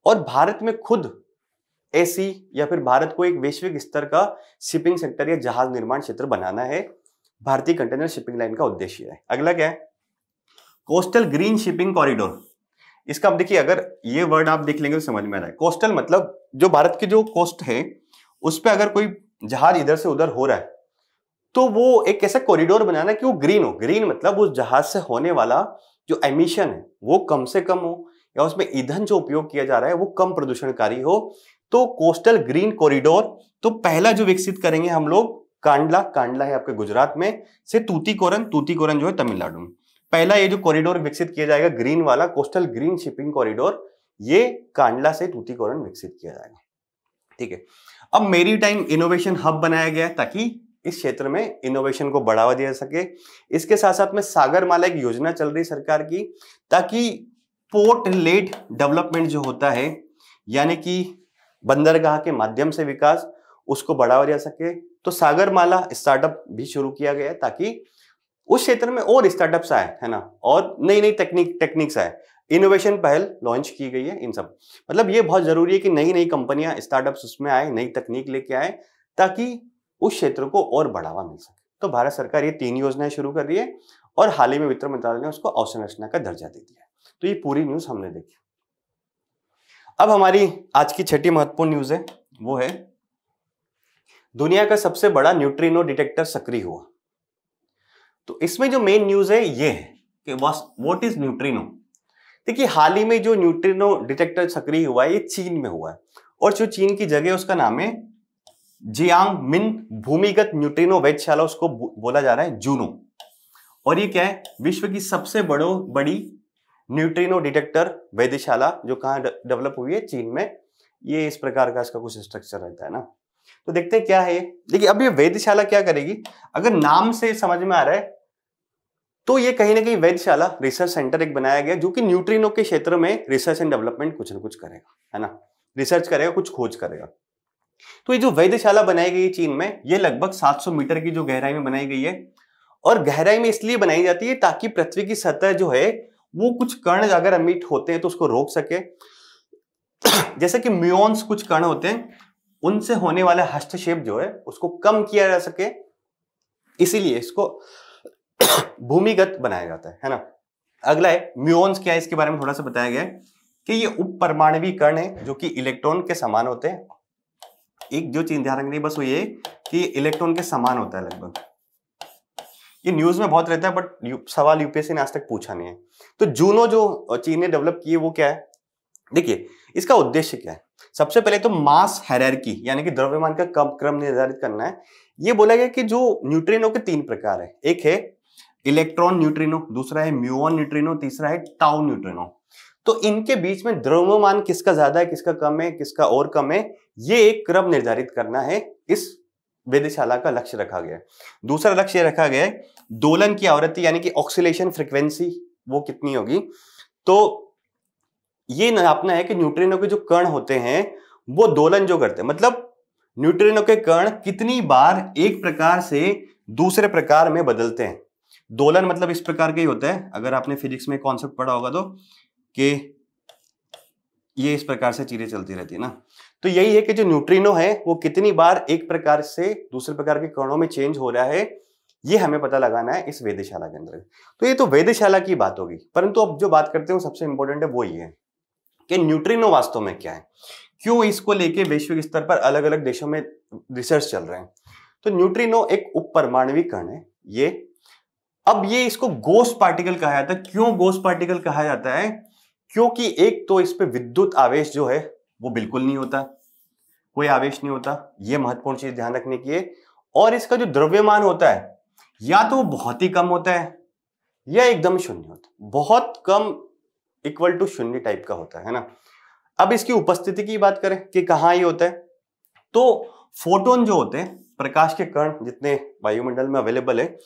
और भारत में खुद ऐसी या फिर भारत को एक वैश्विक स्तर का शिपिंग सेक्टर या जहाज निर्माण क्षेत्र बनाना है। भारतीय कंटेनर शिपिंग लाइन का उद्देश्य है। अगला क्या है, कोस्टल ग्रीन शिपिंग कॉरिडोर। इसका अब देखिए, अगर ये वर्ड आप देख लेंगे तो समझ में आ रहा है। कोस्टल मतलब जो भारत की जो कोस्ट है उस पर अगर कोई जहाज इधर से उधर हो रहा है तो वो एक ऐसा कॉरिडोर बनाना कि वो ग्रीन हो। ग्रीन मतलब उस जहाज से होने वाला जो एमिशन है वो कम से कम हो, या उसमें ईंधन जो उपयोग किया जा रहा है वो कम प्रदूषणकारी हो। तो कोस्टल ग्रीन कॉरिडोर तो पहला जो विकसित करेंगे हम लोग, कांडला है आपके गुजरात में, से तूतीकोरन जो है तमिलनाडु में। पहला ये जो कॉरिडोर विकसित किया जाएगा ग्रीन वाला, कोस्टल ग्रीन शिपिंग कॉरिडोर, ये कांडला से तूतीकोरन विकसित किया जाएगा, ठीक है। अब मैरीटाइम इनोवेशन हब बनाया गया ताकि इस क्षेत्र में इनोवेशन को बढ़ावा दिया सके। इसके साथ साथ में सागरमाला एक योजना चल रही सरकार की, ताकि पोर्ट लेड डेवलपमेंट जो होता है, यानी कि बंदरगाह के माध्यम से विकास, उसको बढ़ावा दिया सके। तो सागरमाला स्टार्टअप भी शुरू किया गया ताकि उस क्षेत्र में और स्टार्टअप्स आए, है ना, और नई नई टेक्निक्स आए, इनोवेशन पहल लॉन्च की गई है। इन सब मतलब ये बहुत जरूरी है कि नई नई कंपनियां, स्टार्टअप्स उसमें आए, नई तकनीक लेके आए, ताकि उस क्षेत्र को और बढ़ावा मिल सके। तो भारत सरकार ये 3 योजनाएं शुरू कर रही है और हाल ही में वित्त मंत्रालय ने उसको अवसंरचना का दर्जा दे दिया है। तो ये पूरी न्यूज हमने देखी। अब हमारी आज की छठी महत्वपूर्ण न्यूज है, वो है दुनिया का सबसे बड़ा न्यूट्रिनो डिटेक्टर सक्रिय हुआ। तो इसमें जो मेन न्यूज है ये है कि व्हाट इज न्यूट्रिनो। देखिए, हाल ही में जो न्यूट्रिनो डिटेक्टर सक्रिय हुआ है ये चीन में हुआ है, और जो चीन की जगह उसका नाम है जियांगमिन भूमिगत न्यूट्रिनो वेधशाला, उसको बोला जा रहा है जूनो। और ये क्या है, विश्व की सबसे बड़ी न्यूट्रिनो डिटेक्टर वेधशाला जो कहां डेवलप हुई है, चीन में। ये इस प्रकार का इसका कुछ स्ट्रक्चर रहता है ना। तो देखते हैं क्या है ये। देखिए अब ये वेधशाला क्या करेगी, अगर नाम से समझ में आ रहा है तो ये कहीं ना कहीं वेधशाला रिसर्च सेंटर एक बनाया गया जो कि न्यूट्रिनो के क्षेत्र में रिसर्च एंड डेवलपमेंट कुछ ना कुछ करेगा, है ना, रिसर्च करेगा, कुछ खोज करेगा। तो ये जो वेधशाला बनाई गई चीन में, ये लगभग 700 मीटर की जो गहराई में बनाई गई है, और गहराई में इसलिए बनाई जाती है ताकि पृथ्वी की सतह जो है वो कुछ कण अगर अमिट होते हैं तो उसको रोक सके। जैसे कि म्यून्स कुछ कण होते हैं, उनसे होने वाला हस्तक्षेप जो है उसको कम किया जा सके, इसीलिए इसको भूमिगत बनाया जाता है ना। अगला है म्यून्स क्या है, इसके बारे में थोड़ा सा बताया गया है कि ये उप परमाणविक कण है जो कि इलेक्ट्रॉन के समान होते हैं। एक जो चीज ध्यान रखनी बस वो ये कि इलेक्ट्रॉन के समान होता है लगभग, ये न्यूज में बहुत रहता है बट सवाल यूपीएससी ने आज तक पूछा नहीं है। तो जूनो जो चीन ने डेवलप की है वो क्या है, देखिए इसका उद्देश्य क्या है। सबसे पहले तो मास हायरार्की यानी कि द्रव्यमान का क्रम निर्धारित करना है। ये बोला गया कि जो न्यूट्रिनो के 3 प्रकार है, एक है इलेक्ट्रॉन न्यूट्रिनो, दूसरा है म्यूऑन न्यूट्रिनो, तीसरा है टाउ न्यूट्रिनो। तो इनके बीच में द्रव्यमान किसका ज्यादा है, किसका कम है, किसका और कम है, ये एक क्रम निर्धारित करना है, इस वेधशाला का लक्ष्य रखा गया है। दूसरा लक्ष्य रखा गया है दोलन की आवृत्ति यानी कि ऑक्सीलेशन फ्रीक्वेंसी वो कितनी होगी। तो ये नापना है कि न्यूट्रिनो के जो कण होते हैं वो दोलन जो करते हैं, मतलब न्यूट्रिनो के कण कितनी बार एक प्रकार से दूसरे प्रकार में बदलते हैं। दोलन मतलब इस प्रकार का ही होता है, अगर आपने फिजिक्स में कॉन्सेप्ट पढ़ा होगा तो, कि ये इस प्रकार से चीजें चलती रहती है ना। तो यही है कि जो न्यूट्रिनो है वो कितनी बार एक प्रकार से दूसरे प्रकार के कणों में चेंज हो रहा है, ये हमें पता लगाना है इस वेधशाला के अंदर। तो ये तो वेधशाला की बात होगी, परंतु अब जो बात करते हैं सबसे इंपॉर्टेंट है वो ये है कि न्यूट्रिनो वास्तव में क्या है, क्यों इसको लेके वैश्विक स्तर पर अलग अलग देशों में रिसर्च चल रहे हैं। तो न्यूट्रिनो एक उप परमाणविक कण है ये। अब ये इसको गोस्ट पार्टिकल कहा जाता है। क्यों गोस्ट पार्टिकल कहा जाता है, क्योंकि एक तो इस पे विद्युत आवेश जो है वो बिल्कुल नहीं होता, कोई आवेश नहीं होता, ये महत्वपूर्ण चीज ध्यान रखने की है। और इसका जो द्रव्यमान होता है या तो वो बहुत ही कम होता है या एकदम शून्य होता है, बहुत कम इक्वल टू शून्य टाइप का होता है ना। अब इसकी उपस्थिति की बात करें कि कहां ये होता है, तो फोटोन जो होते हैं, प्रकाश के कण जितने वायुमंडल में अवेलेबल है,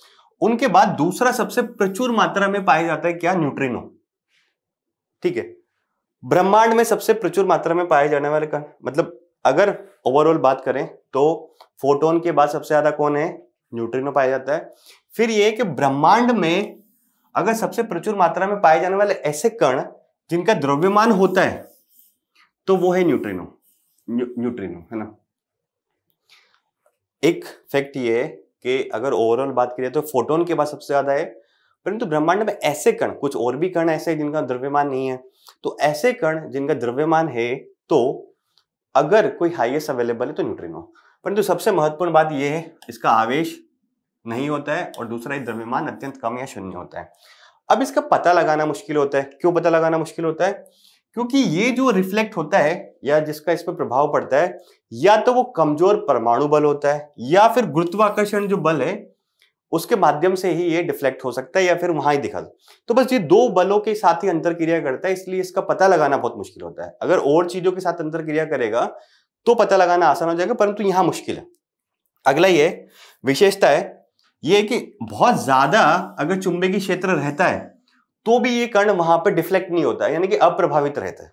उनके बाद दूसरा सबसे प्रचुर मात्रा में पाया जाता है क्या, न्यूट्रिनो। ठीक है, ब्रह्मांड में सबसे प्रचुर मात्रा में पाए जाने वाले कण, मतलब अगर ओवरऑल बात करें तो फोटोन के बाद सबसे ज्यादा कौन है, न्यूट्रिनो पाया जाता है। फिर ये कि ब्रह्मांड में अगर सबसे प्रचुर मात्रा में पाए जाने वाले ऐसे कण जिनका द्रव्यमान होता है तो वो है न्यूट्रिनो, न्यूट्रिनो है ना। एक फैक्ट ये है कि अगर ओवरऑल बात करें तो फोटोन के बाद सबसे ज्यादा है, परंतु ब्रह्मांड में ऐसे कण, कुछ और भी कण ऐसे जिनका द्रव्यमान नहीं है। तो ऐसे कण जिनका द्रव्यमान है, तो अगर कोई हाईएस्ट अवेलेबल है तो न्यूट्रिनो। परंतु सबसे महत्वपूर्ण बात यह है इसका आवेश नहीं होता है, और दूसरा द्रव्यमान अत्यंत कम या शून्य होता है। अब इसका पता लगाना मुश्किल होता है। क्यों पता लगाना मुश्किल होता है, क्योंकि ये जो रिफ्लेक्ट होता है या जिसका इस पर प्रभाव पड़ता है, या तो वो कमजोर परमाणु बल होता है या फिर गुरुत्वाकर्षण जो बल है उसके माध्यम से ही ये डिफ्लेक्ट हो सकता है, या फिर वहां ही दिखा। तो बस ये 2 बलों के साथ ही अंतर क्रिया करता है, इसलिए इसका पता लगाना बहुत मुश्किल होता है। अगर और चीजों के साथ अंतर क्रिया करेगा तो पता लगाना आसान हो जाएगा, परंतु यहां मुश्किल है। अगला ये विशेषता है ये कि बहुत ज्यादा अगर चुंबकीय क्षेत्र रहता है तो भी ये कण वहां पर डिफ्लेक्ट नहीं होता है, यानी कि अप्रभावित रहता है।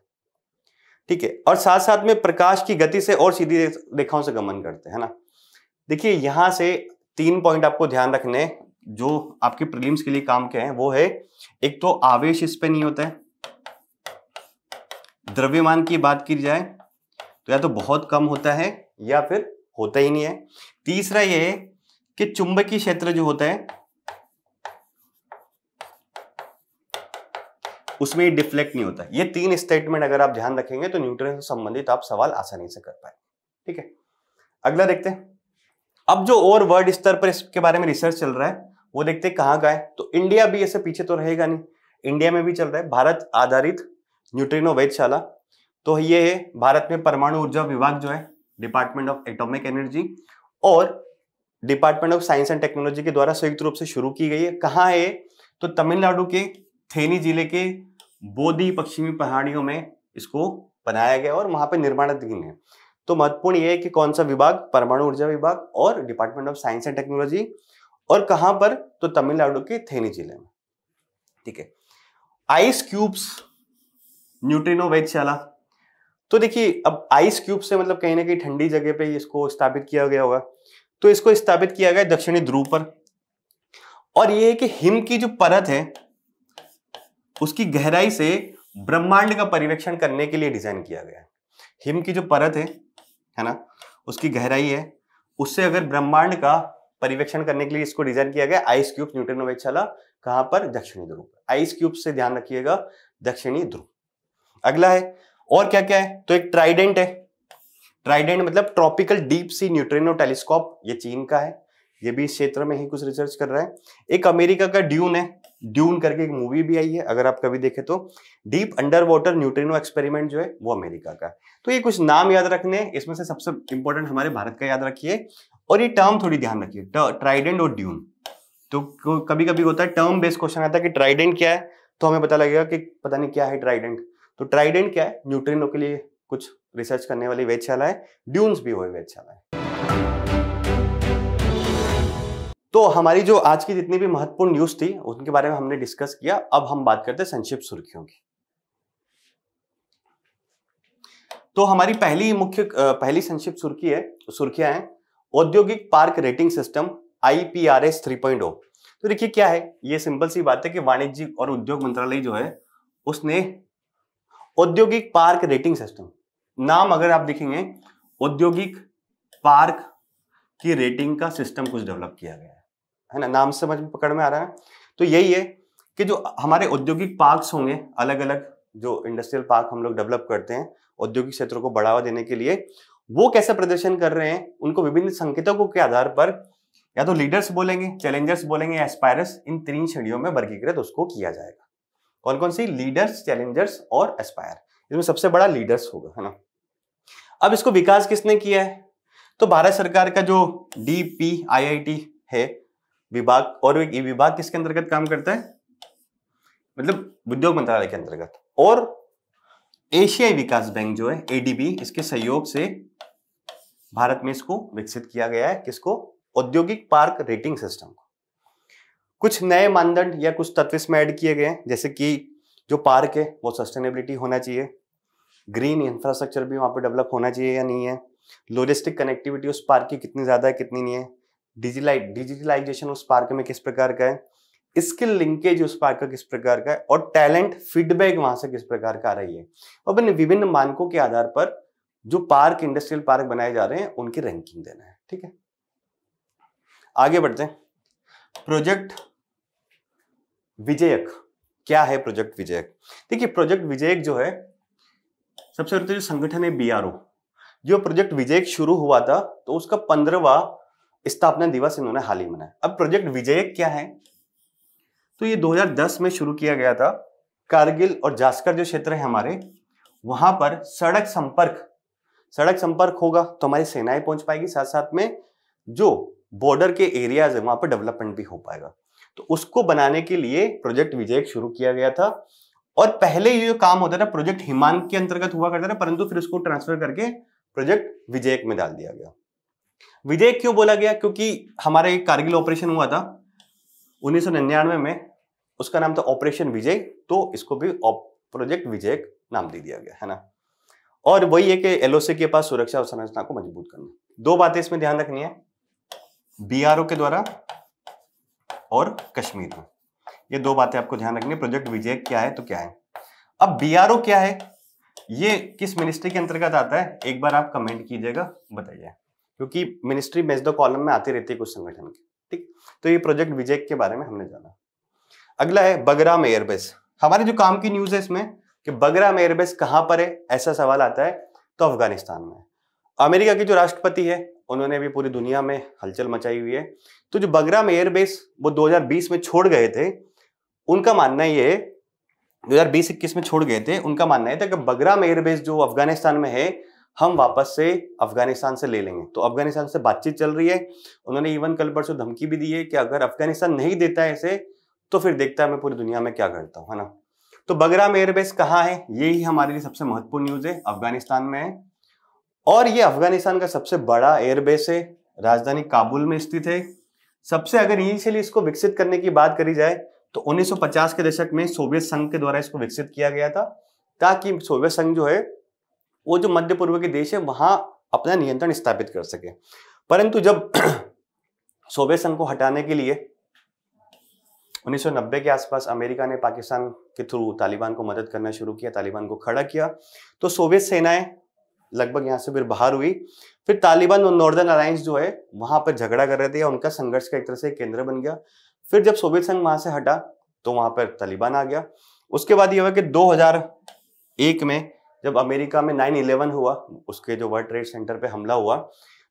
ठीक है, और साथ साथ में प्रकाश की गति से और सीधी रेखाओं से गमन करते हैं ना। देखिए यहां से 3 पॉइंट आपको ध्यान रखने जो आपके प्रीलिम्स के लिए काम के हैं, वो है एक तो आवेश इस पे नहीं होता है, द्रव्यमान की बात की जाए तो या तो बहुत कम होता है या फिर होता ही नहीं है। तीसरा ये है कि चुंबकीय क्षेत्र जो होता है उसमें डिफ्लेक्ट नहीं होता। ये 3 स्टेटमेंट अगर आप ध्यान रखेंगे तो न्यूट्रिनो से संबंधित आप सवाल आसानी से कर पाए। ठीक है, अगला देखते हैं। अब जो और वर्ल्ड स्तर पर इसके बारे में रिसर्च चल रहा है वो देखते हैं कहाँ का है। तो इंडिया भी ऐसे पीछे तो रहेगा नहीं, इंडिया में भी चल रहा है भारत आधारित न्यूट्रिनो वेधशाला। तो ये है भारत में परमाणु ऊर्जा विभाग जो है, डिपार्टमेंट ऑफ एटॉमिक एनर्जी और department of science and technology के द्वारा संयुक्त रूप से शुरू की गई है। कहाँ है, तो तमिलनाडु के थेनी जिले के बोधी पश्चिमी पहाड़ियों में इसको बनाया गया और वहां पे निर्माणाधीन है। तो महत्वपूर्ण ये है कि कौन सा विभाग, परमाणु ऊर्जा विभाग और department of science and technology, और कहां पर, तो तमिलनाडु के थेनी जिले में। ठीक है। आइस क्यूब्स न्यूट्रिनो वेधशाला, तो देखिए अब आइस क्यूब से मतलब कहीं ना कहीं ठंडी जगह पे इसको स्थापित किया गया होगा। तो इसको स्थापित किया गया दक्षिणी ध्रुव पर, और ये है कि हिम की जो परत है उसकी गहराई से ब्रह्मांड का परिवेक्षण करने के लिए डिजाइन किया गया है। हिम की जो परत है ना, उसकी गहराई है, उससे अगर ब्रह्मांड का परिवेक्षण करने के लिए इसको डिजाइन किया गया आइस क्यूब न्यूट्रिनो वेधशाला। कहां पर, दक्षिणी ध्रुव। आइस क्यूब से ध्यान रखिएगा, दक्षिणी ध्रुव। अगला है और क्या क्या है, तो एक ट्राइडेंट है। ट्राइडेंट मतलब tropical deep sea neutrino telescope, ये चीन का है, ये भी इस क्षेत्र में ही कुछ रिसर्च कर रहा है। एक अमेरिका का ड्यून है, ड्यून करके एक मूवी भी आई है, अगर आप कभी देखें तो। Deep under water neutrino experiment जो है वो अमेरिका का है। तो ये कुछ नाम याद रखने, इसमें से सबसे इंपॉर्टेंट हमारे भारत का याद रखिए, और ये टर्म थोड़ी ध्यान रखिए, ट्राइडेंट और ड्यून। तो कभी कभी होता है टर्म बेस्ड क्वेश्चन आता है कि ट्राइडेंट क्या है, तो हमें पता लगेगा कि पता नहीं क्या है ट्राइडेंट। तो ट्राइडेंट क्या है, न्यूट्रिनो के लिए कुछ रिसर्च करने वाली वेधशाला है, ड्यून्स भी वही वेधशाला है। तो हमारी जो आज की जितनी भी महत्वपूर्ण न्यूज थी उनके बारे में हमने डिस्कस किया। अब हम बात करते हैं संक्षिप्त सुर्खियों की। तो हमारी पहली संक्षिप्त सुर्खियां हैं औद्योगिक पार्क रेटिंग सिस्टम IPRS 3.0। तो देखिए क्या है, ये सिंपल सी बात है कि वाणिज्य और उद्योग मंत्रालय जो है उसने औद्योगिक पार्क रेटिंग सिस्टम, नाम अगर आप देखेंगे, औद्योगिक पार्क की रेटिंग का सिस्टम कुछ डेवलप किया गया है ना, नाम समझ में पकड़ में आ रहा है। तो यही है कि जो हमारे औद्योगिक पार्क्स होंगे, अलग अलग जो इंडस्ट्रियल पार्क हम लोग डेवलप करते हैं औद्योगिक क्षेत्रों को बढ़ावा देने के लिए, वो कैसे प्रदर्शन कर रहे हैं, उनको विभिन्न संकेतकों के आधार पर या तो लीडर्स बोलेंगे, चैलेंजर्स बोलेंगे, एस्पायरर्स, इन 3 श्रेणियों में वर्गीकृत उसको किया जाएगा। कौन कौन सी, लीडर्स, चैलेंजर्स और एस्पायर। इसमें सबसे बड़ा लीडर्स होगा, है ना। अब इसको विकास किसने किया है, तो भारत सरकार का जो DPIIT है विभाग, और ये विभाग किसके अंतर्गत काम करता है, मतलब उद्योग मंत्रालय के अंतर्गत, और एशियाई विकास बैंक जो है ADB, इसके सहयोग से भारत में इसको विकसित किया गया है। किसको, औद्योगिक पार्क रेटिंग सिस्टम को। कुछ नए मानदंड या कुछ तत्व इसमें ऐड किए गए हैं, जैसे कि जो पार्क है वो सस्टेनेबिलिटी होना चाहिए, ग्रीन इंफ्रास्ट्रक्चर भी वहां पर डेवलप होना चाहिए या नहीं है, लॉजिस्टिक कनेक्टिविटी उस पार्क की कितनी ज्यादा है कितनी नहीं है, डिजिटलाइजेशन उस पार्क में किस प्रकार का है, स्किल लिंकेज उस पार्क का किस प्रकार का है, और टैलेंट फीडबैक वहां से किस प्रकार का आ रही है। और विभिन्न मानकों के आधार पर जो पार्क, इंडस्ट्रियल पार्क बनाए जा रहे हैं उनकी रैंकिंग देना है। ठीक है, आगे बढ़ते हैं। प्रोजेक्ट विजयक, क्या है प्रोजेक्ट विजयक? देखिए प्रोजेक्ट विजयक जो है, सबसे पहले जो संगठन है BRO, जो प्रोजेक्ट विजयक शुरू हुआ था तो उसका 15वां स्थापना दिवस इन्होंने हाल ही मनाया। अब प्रोजेक्ट विजयक क्या है, तो ये 2010 में शुरू किया गया था। कारगिल और जास्कर जो क्षेत्र है हमारे, वहां पर सड़क संपर्क होगा तो हमारी सेनाएं पहुंच पाएगी, साथ साथ में जो बॉर्डर के एरियाज है वहां पर डेवलपमेंट भी हो पाएगा। तो उसको बनाने के लिए प्रोजेक्ट विजयक शुरू किया गया था। और पहले ये जो काम होता था प्रोजेक्ट हिमांक के अंतर्गत हुआ करता था, परंतु फिर उसको ट्रांसफर करके प्रोजेक्ट विजयक में डाल दिया गया। विजयक क्यों बोला गया? क्योंकि हमारा एक कारगिल ऑपरेशन हुआ था 1999 में, उसका नाम था ऑपरेशन विजय, तो इसको भी प्रोजेक्ट विजयक नाम दे दिया गया, है ना। और वही है कि LOC के पास सुरक्षा और संरचना को मजबूत करना। 2 बातें इसमें ध्यान रखनी है, BRO के द्वारा और कश्मीर में, ये 2 बातें आपको ध्यान रखनी है। प्रोजेक्ट विजयक क्या है तो क्या है। अब BRO क्या है, ये किस मिनिस्ट्री के अंतर्गत आता है, एक बार आप कमेंट कीजिएगा, बताइए, क्योंकि मिनिस्ट्री मेज द कॉलम में आती रहती है कुछ संगठन की। ठीक, तो ये प्रोजेक्ट विजयक के बारे में हमने जाना। अगला है बगराम एयरबेस। हमारे जो काम की न्यूज है इसमें कि बगराम एयरबेस कहां पर है, ऐसा सवाल आता है तो अफगानिस्तान में। अमेरिका के जो राष्ट्रपति है उन्होंने भी पूरी दुनिया में हलचल मचाई हुई है। तो जो बगराम एयरबेस वो 2020 में छोड़ गए थे, उनका मानना ये 2020-21 में छोड़ गए थे, उनका मानना था कि बगराम एयरबेस जो अफगानिस्तान में है हम वापस से अफगानिस्तान से ले लेंगे। तो अफगानिस्तान से बातचीत चल रही है। उन्होंने इवन कल परसों धमकी भी दी है कि अगर अफगानिस्तान नहीं देता है इसे तो फिर देखता है मैं पूरी दुनिया में क्या करता हूं, है ना। तो बगराम एयरबेस कहाँ है, यही हमारे लिए सबसे महत्वपूर्ण न्यूज है, अफगानिस्तान में है। और ये अफगानिस्तान का सबसे बड़ा एयरबेस है, राजधानी काबुल में स्थित है। सबसे अगर इनिशियली इसको विकसित करने की बात करी जाए तो 1950 के दशक में सोवियत संघ के द्वारा इसको विकसित किया गया था, ताकि सोवियत संघ जो है वो जो मध्य पूर्व के देश है वहां अपना नियंत्रण स्थापित कर सके। परंतु जब सोवियत संघ को हटाने के लिए 1990 के आसपास अमेरिका ने पाकिस्तान के थ्रू तालिबान को मदद करना शुरू किया, तालिबान को खड़ा किया, तो सोवियत सेनाएं लगभग यहां से फिर बाहर हुई। फिर तालिबान और नॉर्दर्न अलायंस जो है वहां पर झगड़ा कर रहे थे, उनका संघर्ष का एक तरह से केंद्र बन गया। फिर जब सोवियत संघ वहां से हटा तो वहां पर तालिबान आ गया। उसके बाद यह हुआ कि 2001 में जब अमेरिका में 9/11 हुआ, उसके जो वर्ल्ड ट्रेड सेंटर पे हमला हुआ,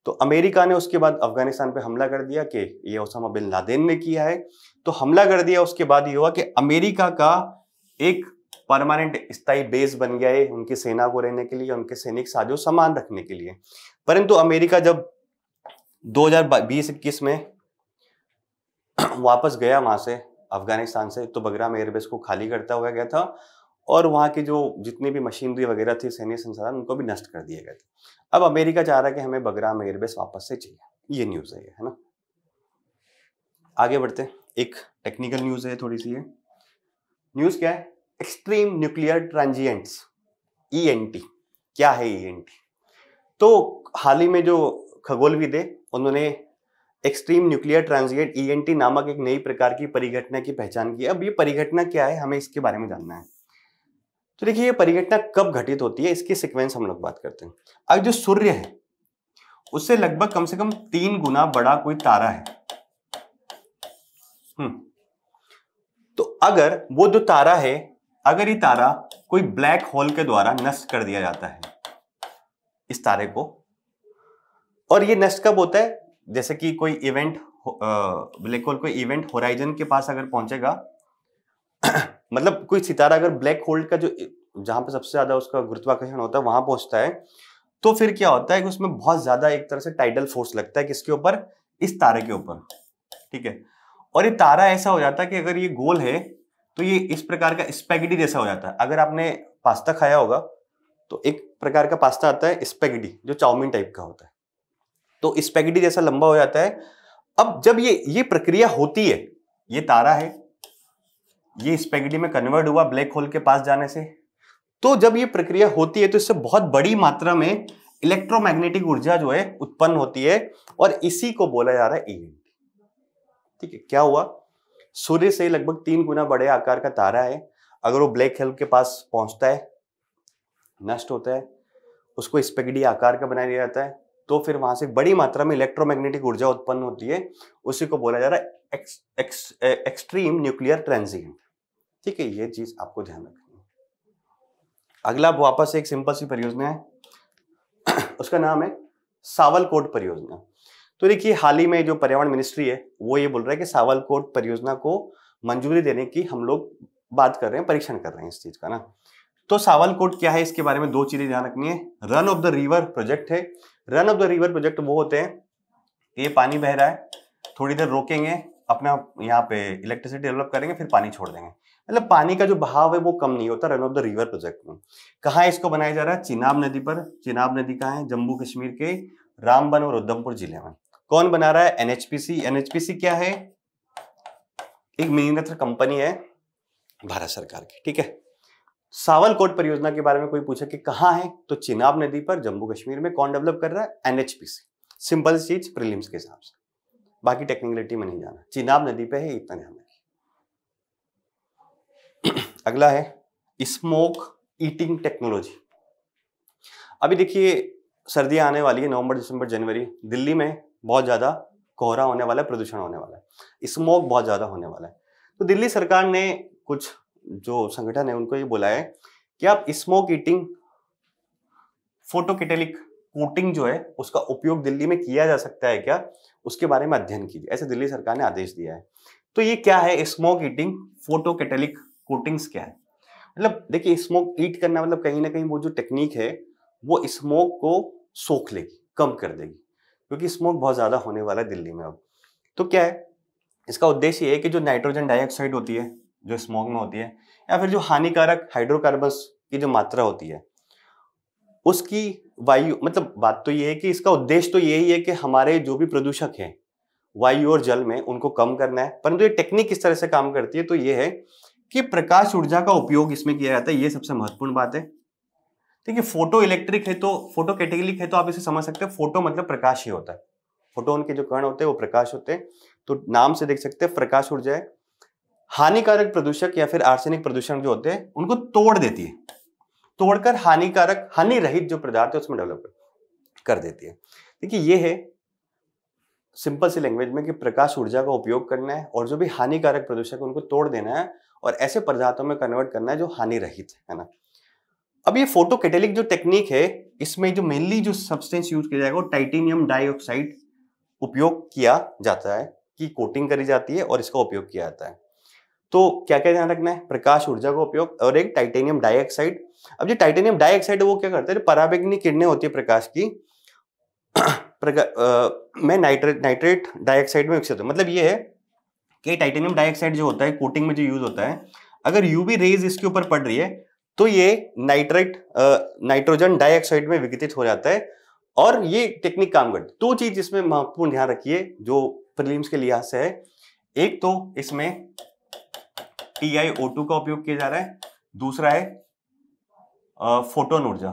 तो अमेरिका ने उसके बाद अफगानिस्तान पे हमला कर दिया कि ये ओसामा बिन लादेन ने किया है। तो हमला कर दिया, उसके बाद ये हुआ कि अमेरिका का एक परमानेंट स्थायी बेस बन गया है उनकी सेना को रहने के लिए, उनके सैनिक साजो सामान रखने के लिए। परंतु अमेरिका जब 2020-21 में वापस गया वहां से अफगानिस्तान से, तो बगराम एयरबेस को खाली करता हुआ गया था और वहां की जो जितनी भी मशीनरी वगैरह थी, सैन्य संसाधन, उनको भी नष्ट कर दिए गए थे। अब अमेरिका चाह रहा है कि हमें बगराम एयरबेस वापस से चाहिए। ये न्यूज है, है ना। आगे बढ़ते हैं, एक टेक्निकल न्यूज है थोड़ी सी। न्यूज क्या है? Extreme nuclear transients, ENT। क्या है ENT? तो हाल ही में जो खगोलविद है उन्होंने एक्सट्रीम न्यूक्लियर ट्रांजिएंट ENT नामक एक नई प्रकार की परिघटना की पहचान की। अब ये परिघटना क्या है, हमें इसके बारे में जानना है। तो देखिए, ये परिघटना कब घटित होती है, इसकी सीक्वेंस हम लोग बात करते हैं। अब जो सूर्य है उससे लगभग कम से कम 3 गुना बड़ा कोई तारा है। तो अगर वो जो तारा है, अगर ये तारा कोई ब्लैक होल के द्वारा नष्ट कर दिया जाता है इस तारे को, और ये नष्ट कब होता है? जैसे कि कोई इवेंट, ब्लैक होल कोई इवेंट होराइजन के पास अगर पहुंचेगा मतलब कोई सितारा अगर ब्लैक होल का जो जहां पे सबसे ज्यादा उसका गुरुत्वाकर्षण होता है वहां पहुंचता है, तो फिर क्या होता है कि उसमें बहुत ज्यादा एक तरह से टाइडल फोर्स लगता है। किसके ऊपर? इस तारे के ऊपर, ठीक है। और ये तारा ऐसा हो जाता है कि अगर ये गोल है तो ये इस प्रकार का स्पैगेटी जैसा हो जाता है। अगर आपने पास्ता खाया होगा तो एक प्रकार का पास्ता आता है स्पैगेटी, जो चाउमीन टाइप का होता है, तो स्पैगेटी जैसा लंबा हो जाता है। अब जब ये प्रक्रिया होती है, ये तारा है, ये स्पैगेटी में कन्वर्ट हुआ ब्लैक होल के पास जाने से, तो जब ये प्रक्रिया होती है तो इससे बहुत बड़ी मात्रा में इलेक्ट्रोमैग्नेटिक ऊर्जा जो है उत्पन्न होती है, और इसी को बोला जा रहा है ENT। ठीक है, क्या हुआ? सूर्य से लगभग 3 गुना बड़े आकार का तारा है, अगर वो ब्लैक होल के पास पहुंचता है, नष्ट होता है, उसको स्पैगेटी आकार का बना दिया जाता है, तो फिर वहां से बड़ी मात्रा में इलेक्ट्रोमैग्नेटिक ऊर्जा उत्पन्न होती है, उसी को बोला जा रहा है एक्सट्रीम न्यूक्लियर ट्रांजिएंट। ठीक है, ये चीज आपको ध्यान रखनी है। अगला वापस एक सिंपल सी परियोजना है उसका नाम है सावलकोट परियोजना। तो देखिए, हाल ही में जो पर्यावरण मिनिस्ट्री है वो ये बोल रहा है कि सावलकोट परियोजना को मंजूरी देने की हम लोग बात कर रहे हैं, परीक्षण कर रहे हैं इस चीज का ना। तो सावलकोट क्या है, इसके बारे में 2 चीजें ध्यान रखनी है। Run of the river project है। Run of the river project वो होते हैं, ये पानी बह रहा है, थोड़ी देर रोकेंगे, अपना यहाँ पे इलेक्ट्रिसिटी डेवलप करेंगे, फिर पानी छोड़ देंगे। मतलब पानी का जो बहाव है वो कम नहीं होता run of the river project में। कहाँ इसको बनाया जा रहा है? चिनाब नदी पर। चिनाब नदी कहाँ है? जम्मू कश्मीर के रामबन और उधमपुर जिले में। कौन बना रहा है? NHPC। NHPC क्या है? एक मिनीरत्न कंपनी है भारत सरकार की। ठीक है, सावलकोट परियोजना के बारे में कोई पूछे कि कहाँ है, तो चिनाब नदी पर, जम्मू कश्मीर में। कौन डेवलप कर रहा है? NHPC। सिंपल चीज प्रीलिम्स के हिसाब से, बाकी टेक्निकलिटी में नहीं जाना। चिनाब नदी पे है, इतना ध्यान रखिए। अगला है स्मोक ईटिंग टेक्नोलॉजी। अभी देखिए, सर्दियां आने वाली है, नवंबर, दिसंबर, जनवरी। दिल्ली में बहुत ज्यादा कोहरा होने वाला है, प्रदूषण होने वाला है, स्मोक बहुत ज्यादा होने वाला है। तो दिल्ली सरकार ने कुछ जो संगठन है उनको ये बोला है कि आप स्मोक ईटिंग फोटोकेटेलिक कोटिंग जो है उसका उपयोग दिल्ली में किया जा सकता है क्या, उसके बारे में अध्ययन कीजिए। ऐसे दिल्ली सरकार ने आदेश दिया है। तो ये क्या है स्मोक ईटिंग फोटोकेटेलिक कोटिंग्स? क्या है मतलब? देखिए, स्मोक ईट करना मतलब कहीं ना कहीं वो जो टेक्निक है वो स्मोक को सोख लेगी, कम कर देगी, क्योंकि स्मोक बहुत ज्यादा होने वाला है दिल्ली में अब। तो क्या है इसका उद्देश्य? ये है कि जो नाइट्रोजन डाइऑक्साइड होती है जो स्मोक में होती है, या फिर जो हानिकारक हाइड्रोकार्बन्स की जो मात्रा होती है, उसकी वायु, मतलब बात तो ये है कि इसका उद्देश्य तो यही है कि हमारे जो भी प्रदूषक हैं वायु और जल में, उनको कम करना है। परंतु ये टेक्निक किस तरह से काम करती है, तो ये है कि प्रकाश ऊर्जा का उपयोग इसमें किया जाता है। ये सबसे महत्वपूर्ण बात है। देखिए फोटो इलेक्ट्रिक है तो फोटो कैटेगरिक है, तो आप इसे समझ सकते हैं फोटो मतलब प्रकाश ही होता है। फोटोन के जो कण होते हैं वो प्रकाश होते हैं, तो नाम से देख सकते हैं प्रकाश ऊर्जा है। हानिकारक प्रदूषक या फिर आर्सेनिक प्रदूषण जो होते हैं उनको तोड़ देती है, तोड़कर हानिकारक हानि रहित जो पदार्थ है उसमें डेवलप कर देती है। देखिए ये है सिंपल सी लैंग्वेज में कि प्रकाश ऊर्जा का उपयोग करना है और जो भी हानिकारक प्रदूषक है उनको तोड़ देना है और ऐसे पदार्थों में कन्वर्ट करना है जो हानि रहित है ना। अब ये फोटो कैटेलिक जो टेक्निक है, इसमें जो मेनली जो सब्सटेंस यूज किया जाएगा वो टाइटेनियम डाइऑक्साइड उपयोग किया जाता है, कि कोटिंग करी जाती है और इसका उपयोग किया जाता है। तो क्या क्या ध्यान रखना है, प्रकाश ऊर्जा का उपयोग और एक टाइटेनियम डाइऑक्साइड। अब जो टाइटेनियम डाइऑक्साइड है वो क्या करता है, पराबैंगनी किरणें होती है प्रकाश की में नाइट्रेट डाइऑक्साइड में विकसित होता है। मतलब ये है कि टाइटेनियम डाइऑक्साइड जो होता है कोटिंग में जो यूज होता है, अगर यूवी रेज इसके ऊपर पड़ रही है तो ये नाइट्रोजन डाइऑक्साइड में विघटित हो जाता है और ये टेक्निक काम करती है। दो चीज इसमें महत्वपूर्ण ध्यान रखिए जो प्रीलिम्स के लिहाज से है। एक तो इसमें TiO2 का उपयोग किया जा रहा है, दूसरा है फोटोन ऊर्जा।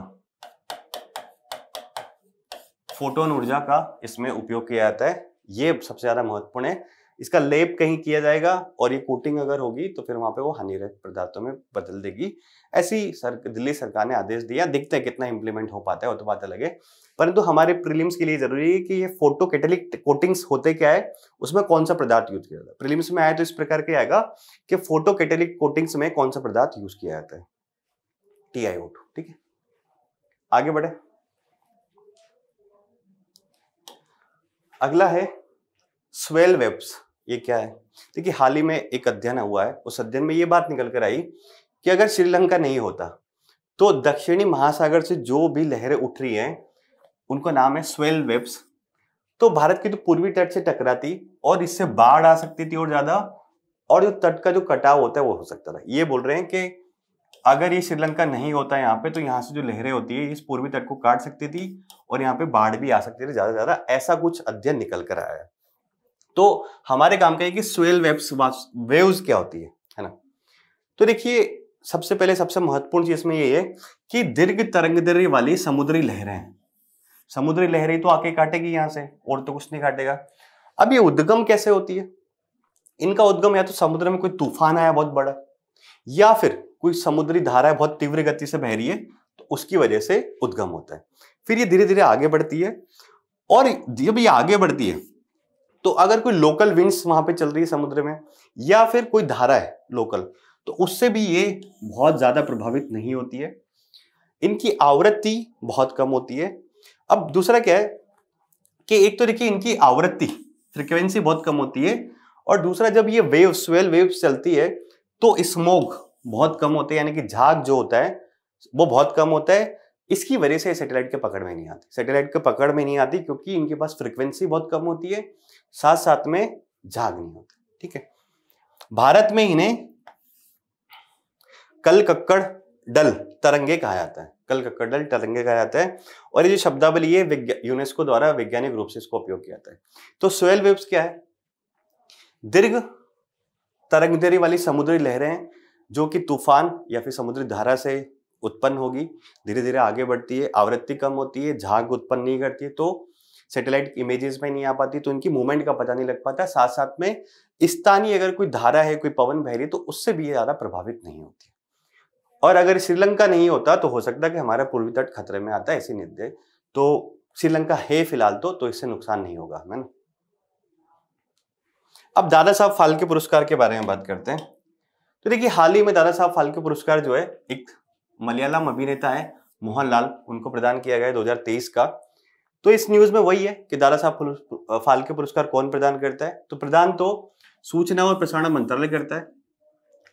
फोटोन ऊर्जा का इसमें उपयोग किया जाता है, ये सबसे ज्यादा महत्वपूर्ण है। इसका लेप कहीं किया जाएगा और ये कोटिंग अगर होगी तो फिर वहां पे वो हानिकारक पदार्थों में बदल देगी। ऐसी दिल्ली सरकार ने आदेश दिया, देखते हैं कितना इंप्लीमेंट हो पाता है, वो तो बात अलग है। परंतु हमारे प्रीलिम्स के लिए जरूरी है कि ये फोटो कैटेलिक कोटिंग्स होते क्या है, उसमें कौन सा पदार्थ यूज किया जाता है। प्रीलिम्स में आया तो इस प्रकार के आएगा कि फोटो कैटेलिक कोटिंग्स में कौन सा पदार्थ यूज किया जाता है, TiO2। ठीक है, आगे बढ़े। अगला है स्वेल वेव्स। ये क्या है, देखिए हाल ही में एक अध्ययन हुआ है, उस अध्ययन में ये बात निकल कर आई कि अगर श्रीलंका नहीं होता तो दक्षिणी महासागर से जो भी लहरें उठ रही हैं उनको नाम है स्वेल वेव्स। तो भारत की तो पूर्वी तट से टकराती और इससे बाढ़ आ सकती थी और ज्यादा, और जो तट का जो कटाव होता है वो हो सकता था। ये बोल रहे हैं कि अगर ये श्रीलंका नहीं होता यहाँ पे तो यहाँ से जो लहरें होती है इस पूर्वी तट को काट सकती थी और यहाँ पे बाढ़ भी आ सकती थी ज्यादा से ज्यादा, ऐसा कुछ अध्ययन निकल कर आया है। तो हमारे काम का है कि स्वेल वेव्स क्या होती है ना। तो देखिए सबसे पहले सबसे महत्वपूर्ण चीज इसमें ये है कि दीर्घ तरंगदैर्घ्य वाली समुद्री लहरें हैं। समुद्री लहरें तो आके काटेगी यहां से, और तो कुछ नहीं काटेगा। अब ये उद्गम कैसे होती है, इनका उद्गम या तो समुद्र में कोई तूफान आया बहुत बड़ा, या फिर कोई समुद्री धारा बहुत तीव्र गति से बह रही है तो उसकी वजह से उद्गम होता है। फिर ये धीरे धीरे आगे बढ़ती है, और जब ये आगे बढ़ती है तो अगर कोई लोकल विंड्स वहां पे चल रही है समुद्र में, या फिर कोई धारा है लोकल, तो उससे भी ये बहुत ज्यादा प्रभावित नहीं होती है। इनकी आवृत्ति बहुत कम होती है। अब दूसरा क्या है कि एक तो देखिए इनकी आवृत्ति फ्रीक्वेंसी बहुत कम होती है, और दूसरा जब ये वेव स्वेल वेव्स चलती है तो स्मोक बहुत कम होते हैं, यानी कि झाग जो होता है वो बहुत कम होता है। इसकी वजह से सैटेलाइट के पकड़ में नहीं आती, सैटेलाइट के पकड़ में नहीं आती क्योंकि इनके पास फ्रीक्वेंसी बहुत कम होती है, साथ साथ में झाग नहीं होता। ठीक है, भारत में इन्हें कल कक्कड़ डल तरंगे कहा जाता है, कल कक्कड़ डल तरंगे कहा जाता है। और ये जो शब्दावली है यूनेस्को द्वारा वैज्ञानिक रूप से इसको उपयोग किया जाता है। तो स्वेल वेव्स क्या है, दीर्घ तरंगदैर्घ्य वाली समुद्री लहरें जो कि तूफान या फिर समुद्री धारा से उत्पन्न होगी, धीरे धीरे आगे बढ़ती है, आवृत्ति कम होती है, झाग उत्पन्न नहीं करती है, तो सैटेलाइट इमेजेस में नहीं आ पाती, तो इनकी मूवमेंट का पता नहीं लग पाता। साथ साथ में स्थानीय अगर कोई धारा है, कोई पवन बह रही, तो उससे भी ज्यादा प्रभावित नहीं होती। और अगर श्रीलंका नहीं होता तो हो सकता है कि हमारा पूर्वी तट खतरे में आता है, ऐसी निर्दय। तो श्रीलंका है फिलहाल तो इससे नुकसान नहीं होगा, है ना। अब दादा साहब फाल्के पुरस्कार के बारे में बात करते हैं। तो देखिए हाल ही में दादा साहब फाल्के पुरस्कार जो है एक मलयालम अभिनेता है मोहनलाल, उनको प्रदान किया गया है 2023 का। तो इस न्यूज में वही है कि दादा साहब फाल्के पुरस्कार कौन प्रदान करता है, तो प्रदान तो सूचना और प्रसारण मंत्रालय करता है।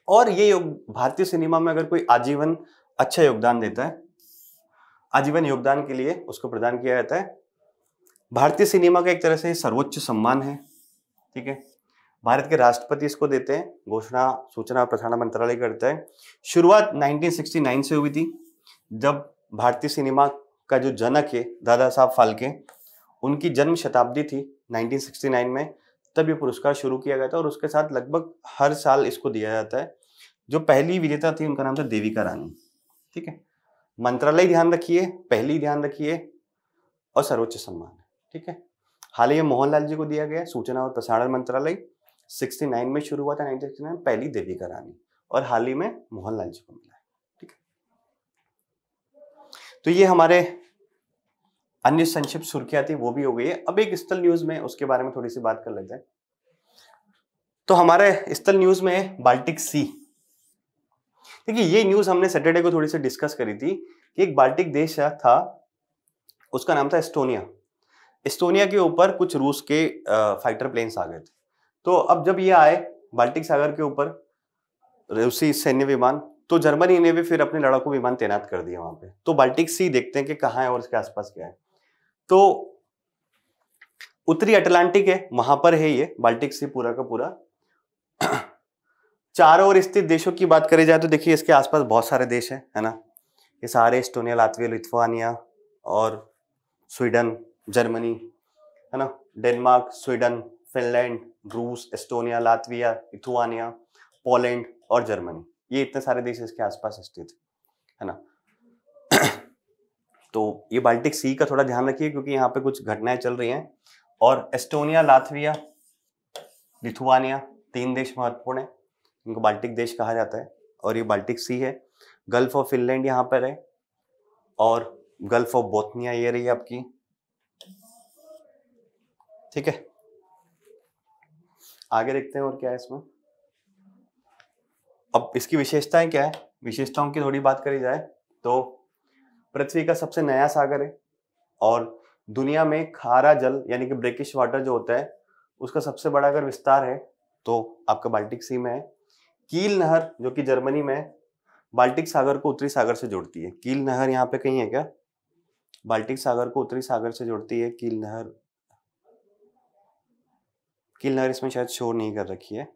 और ये भारतीय सिनेमा में अगर कोई आजीवन अच्छा योगदान देता है, आजीवन योगदान के लिए उसको प्रदान किया जाता है। भारतीय सिनेमा का एक तरह से सर्वोच्च सम्मान है। ठीक है, भारत के राष्ट्रपति इसको देते हैं, घोषणा सूचना और प्रसारण मंत्रालय करता है। शुरुआत 1969 से हुई थी, जब भारतीय सिनेमा का जो जनक है दादा साहब फाल्के, उनकी जन्म शताब्दी थी 1969 में, तब ये पुरस्कार शुरू किया गया था और उसके साथ लगभग हर साल इसको दिया जाता है। जो पहली विजेता थी उनका नाम था देविका रानी। ठीक है, मंत्रालय ध्यान रखिए, पहली ध्यान रखिए और सर्वोच्च सम्मान है। ठीक है, हाल ही में मोहनलाल जी को दिया गया, सूचना और प्रसारण मंत्रालय 69 में शुरू हुआ था, 1969 पहली देविका रानी, और हाल ही में मोहनलाल जी को मिला है। ठीक है, तो ये हमारे अन्य संक्षिप्त सुर्खियां थी, वो भी हो गई है। अब एक स्थल न्यूज में उसके बारे में थोड़ी सी बात कर लेते हैं। तो हमारे स्थल न्यूज में बाल्टिक सी, देखिए ये न्यूज हमने सैटरडे को थोड़ी सी डिस्कस करी थी कि एक बाल्टिक देश था, उसका नाम था एस्टोनिया। एस्टोनिया के ऊपर कुछ रूस के फाइटर प्लेन्स आ गए थे। तो अब जब ये आए बाल्टिक सागर के ऊपर रूसी सैन्य विमान, तो जर्मनी ने भी फिर अपने लड़ाकू विमान तैनात कर दिए वहां पे। तो बाल्टिक सी देखते हैं कि कहाँ है और इसके आसपास क्या है। तो उत्तरी अटलांटिक है, वहां पर है ये बाल्टिक सी पूरा का पूरा। चारों ओर स्थित देशों की बात करी जाए तो देखिए इसके आसपास बहुत सारे देश हैं, है ना। ये सारे एस्टोनिया, लातविया, लिथुआनिया और स्वीडन, जर्मनी, है ना, डेनमार्क, स्वीडन, फिनलैंड, रूस, एस्टोनिया, लातविया, लिथुआनिया, पोलैंड और जर्मनी, ये इतने सारे देश इसके आसपास स्थित है ना। तो ये बाल्टिक सी का थोड़ा ध्यान रखिए क्योंकि यहाँ पे कुछ घटनाएं चल रही हैं। और एस्टोनिया, लातविया, लिथुआनिया 3 देश महत्वपूर्ण है, इनको बाल्टिक देश कहा जाता है। और ये बाल्टिक सी है। गल्फ ऑफ फिनलैंड यहाँ पर है और गल्फ ऑफ बोथनिया ये रही आपकी। ठीक है, आगे देखते हैं और क्या है इसमें। अब इसकी विशेषताएं क्या है, विशेषताओं की थोड़ी बात करी जाए तो पृथ्वी का सबसे नया सागर है और दुनिया में खारा जल यानी कि ब्रेकिश वाटर जो होता है उसका सबसे बड़ा अगर विस्तार है तो आपका बाल्टिक सी में है। कील नहर जो कि जर्मनी में है, बाल्टिक सागर को उत्तरी सागर से जोड़ती है। कील नहर यहाँ पे कहीं है क्या, बाल्टिक सागर को उत्तरी सागर से जोड़ती है कील नहर। कील नहर इसमें शायद शो नहीं कर रखी है।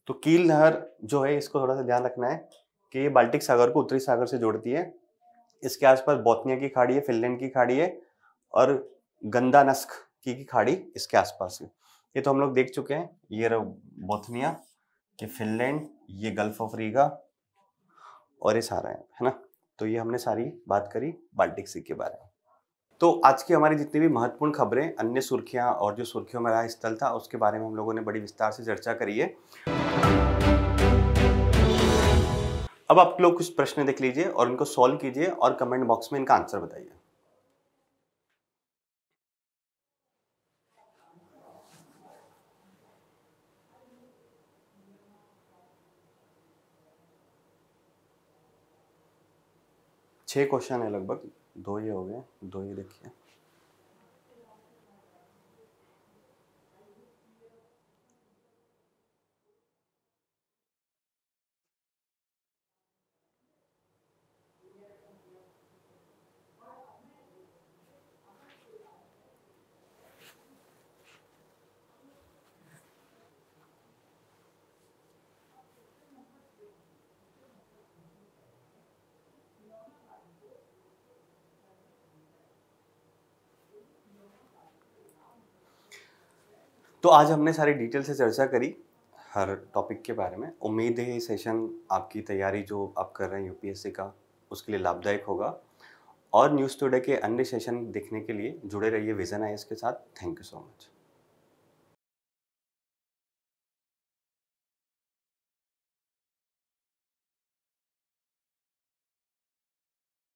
तो कील नहर जो है इसको थोड़ा सा ध्यान रखना है कि ये बाल्टिक सागर को उत्तरी सागर से जोड़ती है। इसके आसपास बोथनिया की खाड़ी है, फिनलैंड की खाड़ी है और गंदानस्क की खाड़ी इसके आसपास है। ये तो हम लोग देख चुके हैं, ये बोथनिया, ये फिनलैंड, ये गल्फ ऑफ रीगा और ये सारा है ना। तो ये हमने सारी बात करी बाल्टिक सी के बारे में। तो आज की हमारी जितनी भी महत्वपूर्ण खबरें, अन्य सुर्खियां और जो सुर्खियों में रहा स्थल था उसके बारे में हम लोगों ने बड़ी विस्तार से चर्चा करी है। अब आप लोग कुछ प्रश्न देख लीजिए और इनको सॉल्व कीजिए और कमेंट बॉक्स में इनका आंसर बताइए। छह क्वेश्चन है लगभग, 2 ये हो गए, 2 ये देखिए। तो आज हमने सारी डिटेल से चर्चा करी हर टॉपिक के बारे में। उम्मीद है ये सेशन आपकी तैयारी जो आप कर रहे हैं यूपीएससी का उसके लिए लाभदायक होगा। और न्यूज़ टुडे के अन्य सेशन देखने के लिए जुड़े रहिए विजन आईएएस के साथ। Thank you so much.